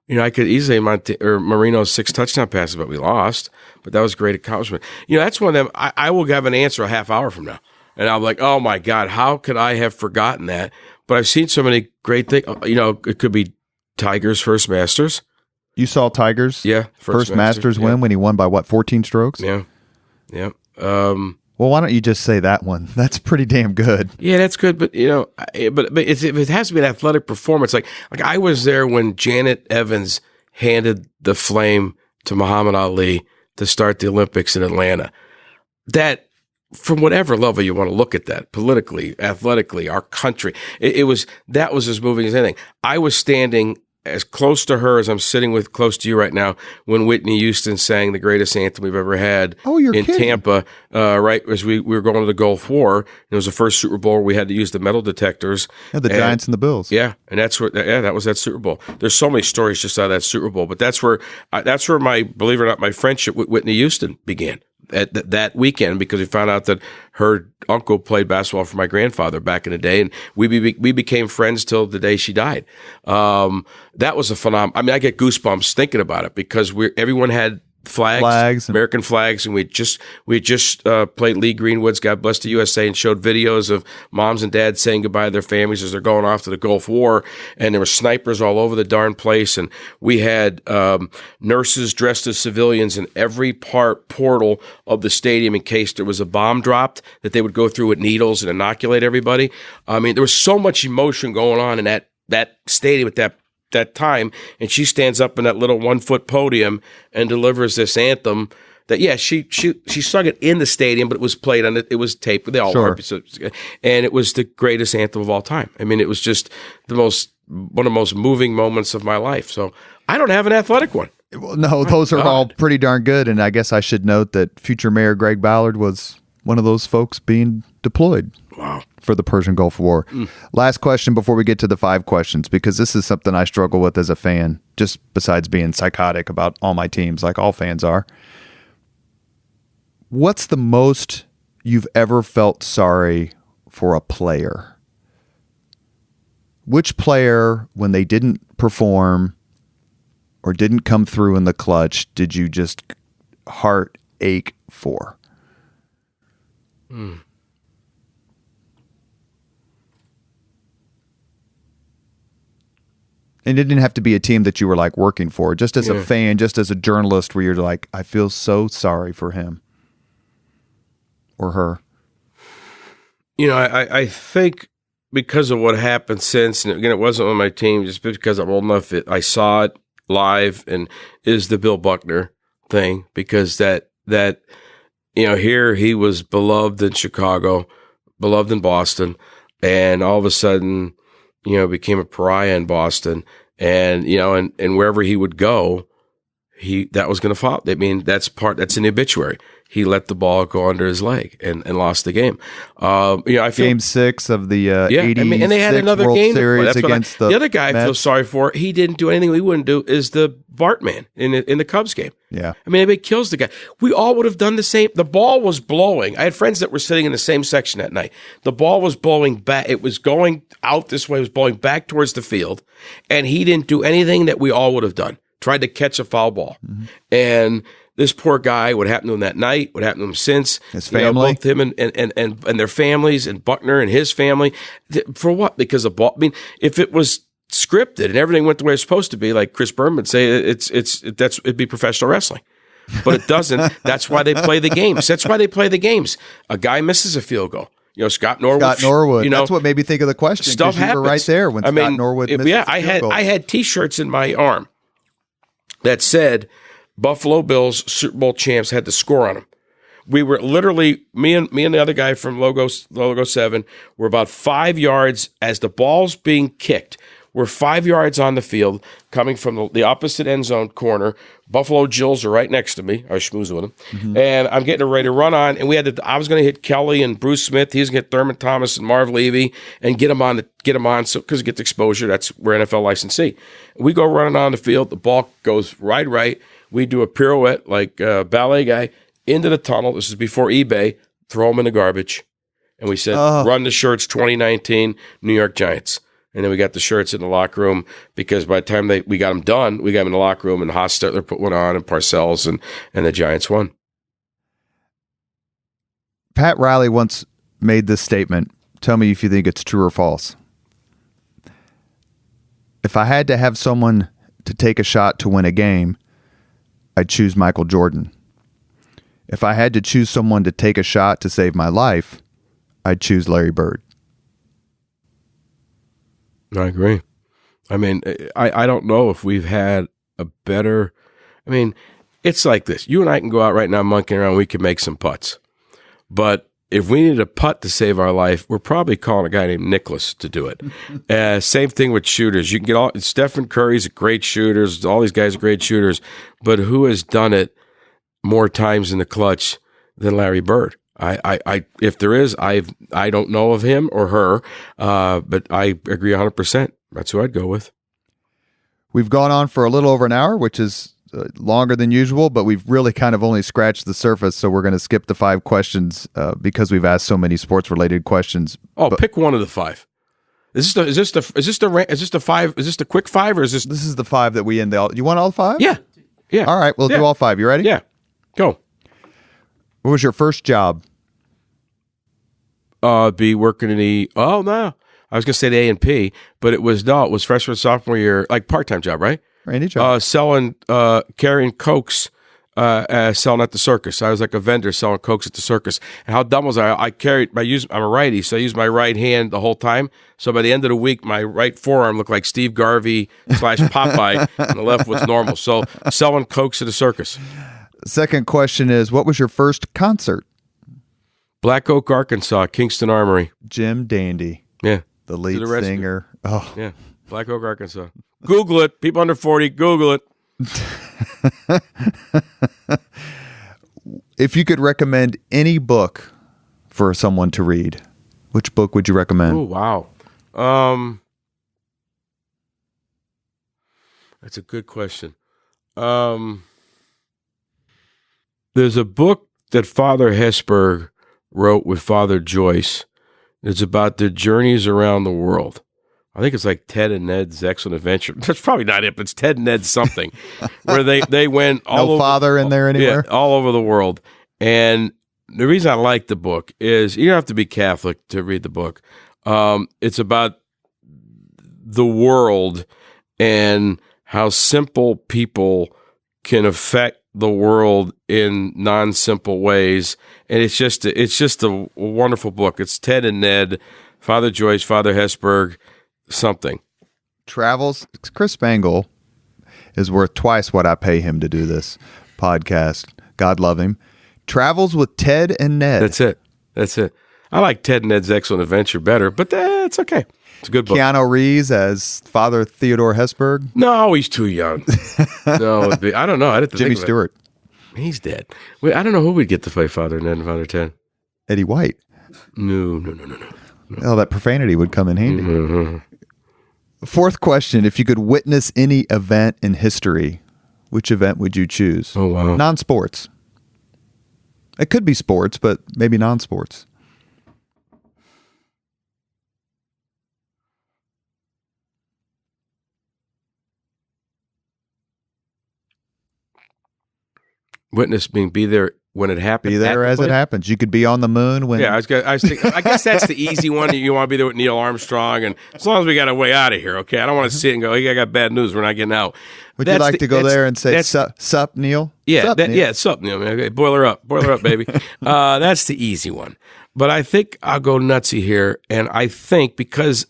You know, I could easily Marino's 6 touchdown passes, but we lost. But that was a great accomplishment. You know, that's one of them. I will have an answer a half hour from now. And I'm like, oh, my God, how could I have forgotten that? But I've seen so many great things. You know, it could be Tiger's first Masters. You saw Tiger's first Masters win when he won by, 14 strokes? Yeah. Yeah. Well, why don't you just say that one? That's pretty damn good. Yeah, that's good. But, you know, but it has to be an athletic performance. Like I was there when Janet Evans handed the flame to Muhammad Ali to start the Olympics in Atlanta. That, from whatever level you want to look at that, politically, athletically, our country, that was as moving as anything. I was standing as close to her as I'm sitting with close to you right now when Whitney Houston sang the greatest anthem we've ever had in Tampa, right as we were going to the Gulf War. It was the first Super Bowl where we had to use the metal detectors. Yeah, the Giants and the Bills. Yeah, and that was that Super Bowl. There's so many stories just out of that Super Bowl, but that's where my, believe it or not, my friendship with Whitney Houston began. At that weekend, because we found out that her uncle played basketball for my grandfather back in the day, and we became friends till the day she died. That was a phenomenon. I mean, I get goosebumps thinking about it because everyone had flags, American flags, and we just played Lee Greenwood's "God Bless the USA" and showed videos of moms and dads saying goodbye to their families as they're going off to the Gulf War, and there were snipers all over the darn place, and we had nurses dressed as civilians in every portal of the stadium in case there was a bomb dropped that they would go through with needles and inoculate everybody. I mean, there was so much emotion going on in that stadium at that time, and she stands up in that little 1-foot podium and delivers this anthem that she sung it in the stadium, but it was played on it was taped. They all were, and it was the greatest anthem of all time. I mean, it was just one of the most moving moments of my life. So I don't have an athletic one. Well, no, those are all pretty darn good, and I guess I should note that future Mayor Greg Ballard was one of those folks being deployed. Wow. For the Persian Gulf War. Last question before we get to the 5 questions, because this is something I struggle with as a fan, just besides being psychotic about all my teams, like all fans are. What's the most you've ever felt sorry for a player? Which player, when they didn't perform or didn't come through in the clutch, did you just heart ache for? And it didn't have to be a team that you were like working for, just as a fan, just as a journalist, where you're like, I feel so sorry for him or her. You know, I think because of what happened since, and again, it wasn't on my team, just because I'm old enough, I saw it live, and is the Bill Buckner thing, because that here he was beloved in Chicago, beloved in Boston, and all of a sudden, became a pariah in Boston, and and wherever he would go, that was going to fall. I mean, that's in the obituary. He let the ball go under his leg and lost the game. I feel Game 6 of the 86 and they had another World game Series against the other guy I Mets. feel sorry for. He didn't do anything we wouldn't do. Is the Bartman in the Cubs game? Yeah, I mean, everybody kills the guy. We all would have done the same. The ball was blowing. I had friends that were sitting in the same section that night. The ball was blowing back. It was going out this way. It was blowing back towards the field, and he didn't do anything that we all would have done. Tried to catch a foul ball, and this poor guy, what happened to him that night, what happened to him since, his family, both him and their families, and Buckner and his family, for what? Because the ball. I mean, if it was scripted and everything went the way it's supposed to be, like Chris Berman would say, it'd be professional wrestling, but it doesn't. That's why they play the games. That's why they play the games. A guy misses a field goal. Scott Norwood. That's what made me think of the question. Stuff happens. You were right there when Scott Norwood missed a field goal. I had T-shirts in my arm that said Buffalo Bills Super Bowl champs, had the score on them. We were literally, me and the other guy from Logo 7 were about 5 yards as the ball's being kicked. We're 5 yards on the field, coming from the opposite end zone corner. Buffalo Jills are right next to me. I was schmoozing with them. And I'm getting ready to run on. And I was going to hit Kelly and Bruce Smith. He was going to get Thurman Thomas and Marv Levy and get them on so because it gets exposure. That's where NFL licensee. We go running on the field. The ball goes right. We do a pirouette like a ballet guy into the tunnel. This is before eBay. Throw them in the garbage. And we said, run the shirts 2019 New York Giants. And then we got the shirts in the locker room because by the time we got them done, we got them in the locker room, and Hostetler put one on, and Parcells, and the Giants won. Pat Riley once made this statement. Tell me if you think it's true or false. If I had to have someone to take a shot to win a game, I'd choose Michael Jordan. If I had to choose someone to take a shot to save my life, I'd choose Larry Bird. I agree. I mean, I don't know if we've had a better. I mean, it's like this. You and I can go out right now monkeying around. We can make some putts. But if we needed a putt to save our life, we're probably calling a guy named Nicholas to do it. Same thing with shooters. You can get Stephen Curry's a great shooter. All these guys are great shooters. But who has done it more times in the clutch than Larry Bird? If there is, I don't know of him or her, but I agree 100%. That's who I'd go with. We've gone on for a little over an hour, which is longer than usual, but we've really kind of only scratched the surface. So we're going to skip the 5 questions because we've asked so many sports-related questions. Pick one of the 5. Is this the 5? Is this the quick 5 or is this? This is the 5 that we end. You want all 5? Yeah. All right, we'll do all 5. You ready? Yeah. Go. What was your first job? Be working in the. Oh no, I was gonna say the A&P, but it was freshman sophomore year, like part-time job, right? Any job. Selling, carrying Cokes, selling at the circus. I was like a vendor selling Cokes at the circus. And how dumb was I? I'm a righty, so I used my right hand the whole time. So by the end of the week, my right forearm looked like Steve Garvey / Popeye, and the left was normal. So selling Cokes at the circus. Second question is, what was your first concert? Black Oak, Arkansas, Kingston Armory. Jim Dandy. Yeah. The lead singer. Oh. Yeah. Black Oak, Arkansas. Google it. People under 40, Google it. If you could recommend any book for someone to read, which book would you recommend? Oh, wow. That's a good question. There's a book that Father Hesburgh wrote with Father Joyce. It's about their journeys around the world. I think it's like Ted and Ned's Excellent Adventure. That's probably not it, but it's Ted and Ned something, where they went all over. No father in there anywhere? Yeah, all over the world. And the reason I like the book is you don't have to be Catholic to read the book. It's about the world and how simple people can affect the world in non-simple ways, and it's just a wonderful book. It's Ted and Ned, Father Joyce, Father Hesburgh, something. Travels. Chris Spangle is worth twice what I pay him to do this podcast. God love him. Travels with Ted and Ned. That's it. I like Ted and Ned's Excellent Adventure better, but that's okay. It's a good book. Keanu Reeves as Father Theodore Hesburgh? No, he's too young. No, I don't know. I didn't think Jimmy Stewart. He's dead. Wait, I don't know who we'd get to play Father Ned and Father Ted. Eddie White. No. Oh, that profanity would come in handy. Mm-hmm. Fourth question. If you could witness any event in history, which event would you choose? Oh, wow. Non-sports. It could be sports, but maybe non-sports. Witness being be there when it happens. Be there as it happens. You could be on the moon when. Yeah, I guess that's the easy one. You want to be there with Neil Armstrong, and as long as we got a way out of here, okay. I don't want to sit and go, "Hey, I got bad news. We're not getting out." Would you like to go there and say, "Sup, Neil"? Yeah, sup, Neil. Okay, boil her up, baby. That's the easy one. But I think I'll go nutsy here, and I think because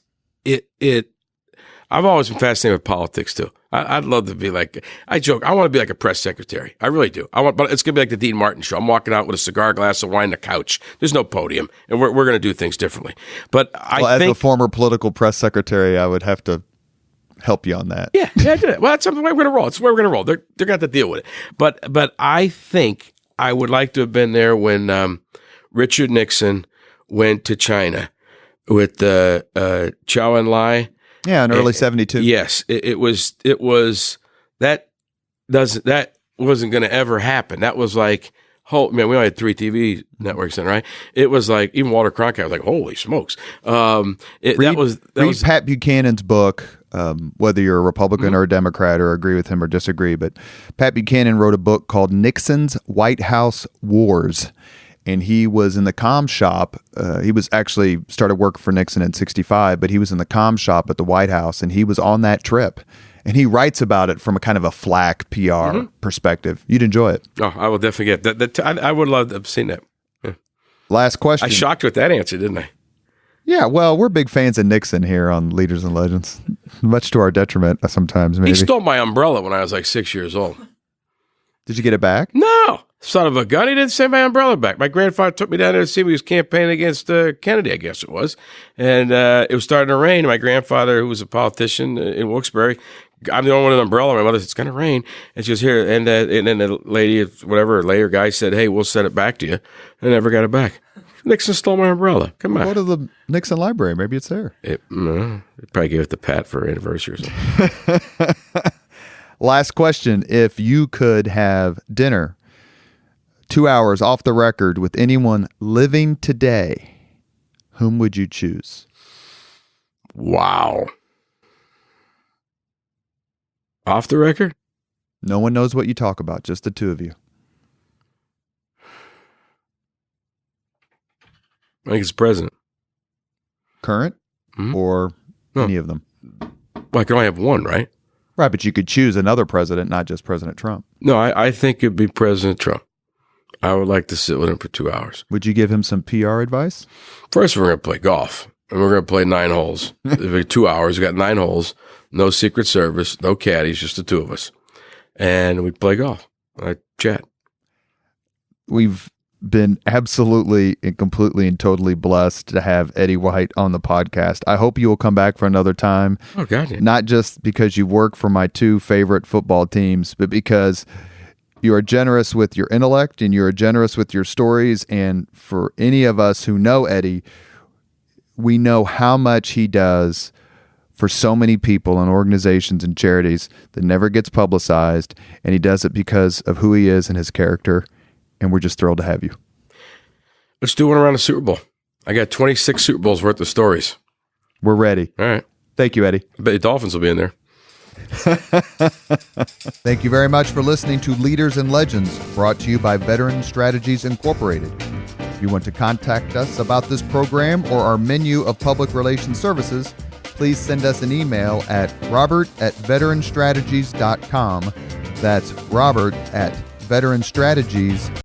I've always been fascinated with politics too. I'd love to be like, I joke, I want to be like a press secretary. I really do. But it's going to be like the Dean Martin show. I'm walking out with a cigar, glass of wine, and a couch. There's no podium, and we're going to do things differently. But I think, as a former political press secretary, I would have to help you on that. Yeah, I did it. Well, that's something we're going to roll. It's where we're going to roll. They're going to have to deal with it. But I think I would like to have been there when Richard Nixon went to China with Chow Enlai. Yeah, in early 72. Yes, it was that wasn't going to ever happen. That was like, we only had 3 TV networks then, right? It was like, even Walter Cronkite was like, holy smokes. Read Pat Buchanan's book, whether you're a Republican or a Democrat or agree with him or disagree, but Pat Buchanan wrote a book called Nixon's White House Wars. And he was in the comm shop. He was actually started working for Nixon in 1965, but he was in the comm shop at the White House, and he was on that trip. And he writes about it from a kind of a flack PR perspective. You'd enjoy it. Oh, I will definitely get that. I would love to have seen that. Yeah. Last question. I shocked you with that answer, didn't I? Yeah, well, we're big fans of Nixon here on Leaders and Legends, much to our detriment sometimes, maybe. He stole my umbrella when I was like 6 years old. Did you get it back? No. Son of a gun, he didn't send my umbrella back. My grandfather took me down there to see me. He was campaigning against Kennedy, I guess it was. And it was starting to rain. And my grandfather, who was a politician in Wilkes-Barre, I'm the only one with an umbrella. My mother said, it's going to rain. And she was here. And then the lady, whatever, later guy said, hey, we'll send it back to you. I never got it back. Nixon stole my umbrella. Come on. Go to the Nixon Library. Maybe it's there. They probably gave it to Pat for anniversary or something. Last question. If you could have dinner 2 hours off the record with anyone living today, whom would you choose? Wow. Off the record? No one knows what you talk about, just the two of you. I think it's president. Current or any of them? Well, I can only have one, right? Right, but you could choose another president, not just President Trump. No, I think it'd be President Trump. I would like to sit with him for 2 hours. Would you give him some PR advice? First, we're going to play golf, and we're going to play 9 holes. It'll be 2 hours. We got 9 holes, no Secret Service, no caddies, just the two of us. And we play golf. I chat. We've been absolutely and completely and totally blessed to have Eddie White on the podcast. I hope you will come back for another time. Oh, God. Yeah. Not just because you work for my two favorite football teams, but because you are generous with your intellect and you are generous with your stories. And for any of us who know Eddie, we know how much he does for so many people and organizations and charities that never gets publicized. And he does it because of who he is and his character. And we're just thrilled to have you. Let's do one around the Super Bowl. I got 26 Super Bowls worth of stories. We're ready. All right. Thank you, Eddie. I bet the Dolphins will be in there. Thank you very much for listening to Leaders and Legends, brought to you by Veteran Strategies Incorporated. If you want to contact us about this program or our menu of public relations services, please send us an email at robert@veteranstrategies.com. That's robert@veteranstrategies.com.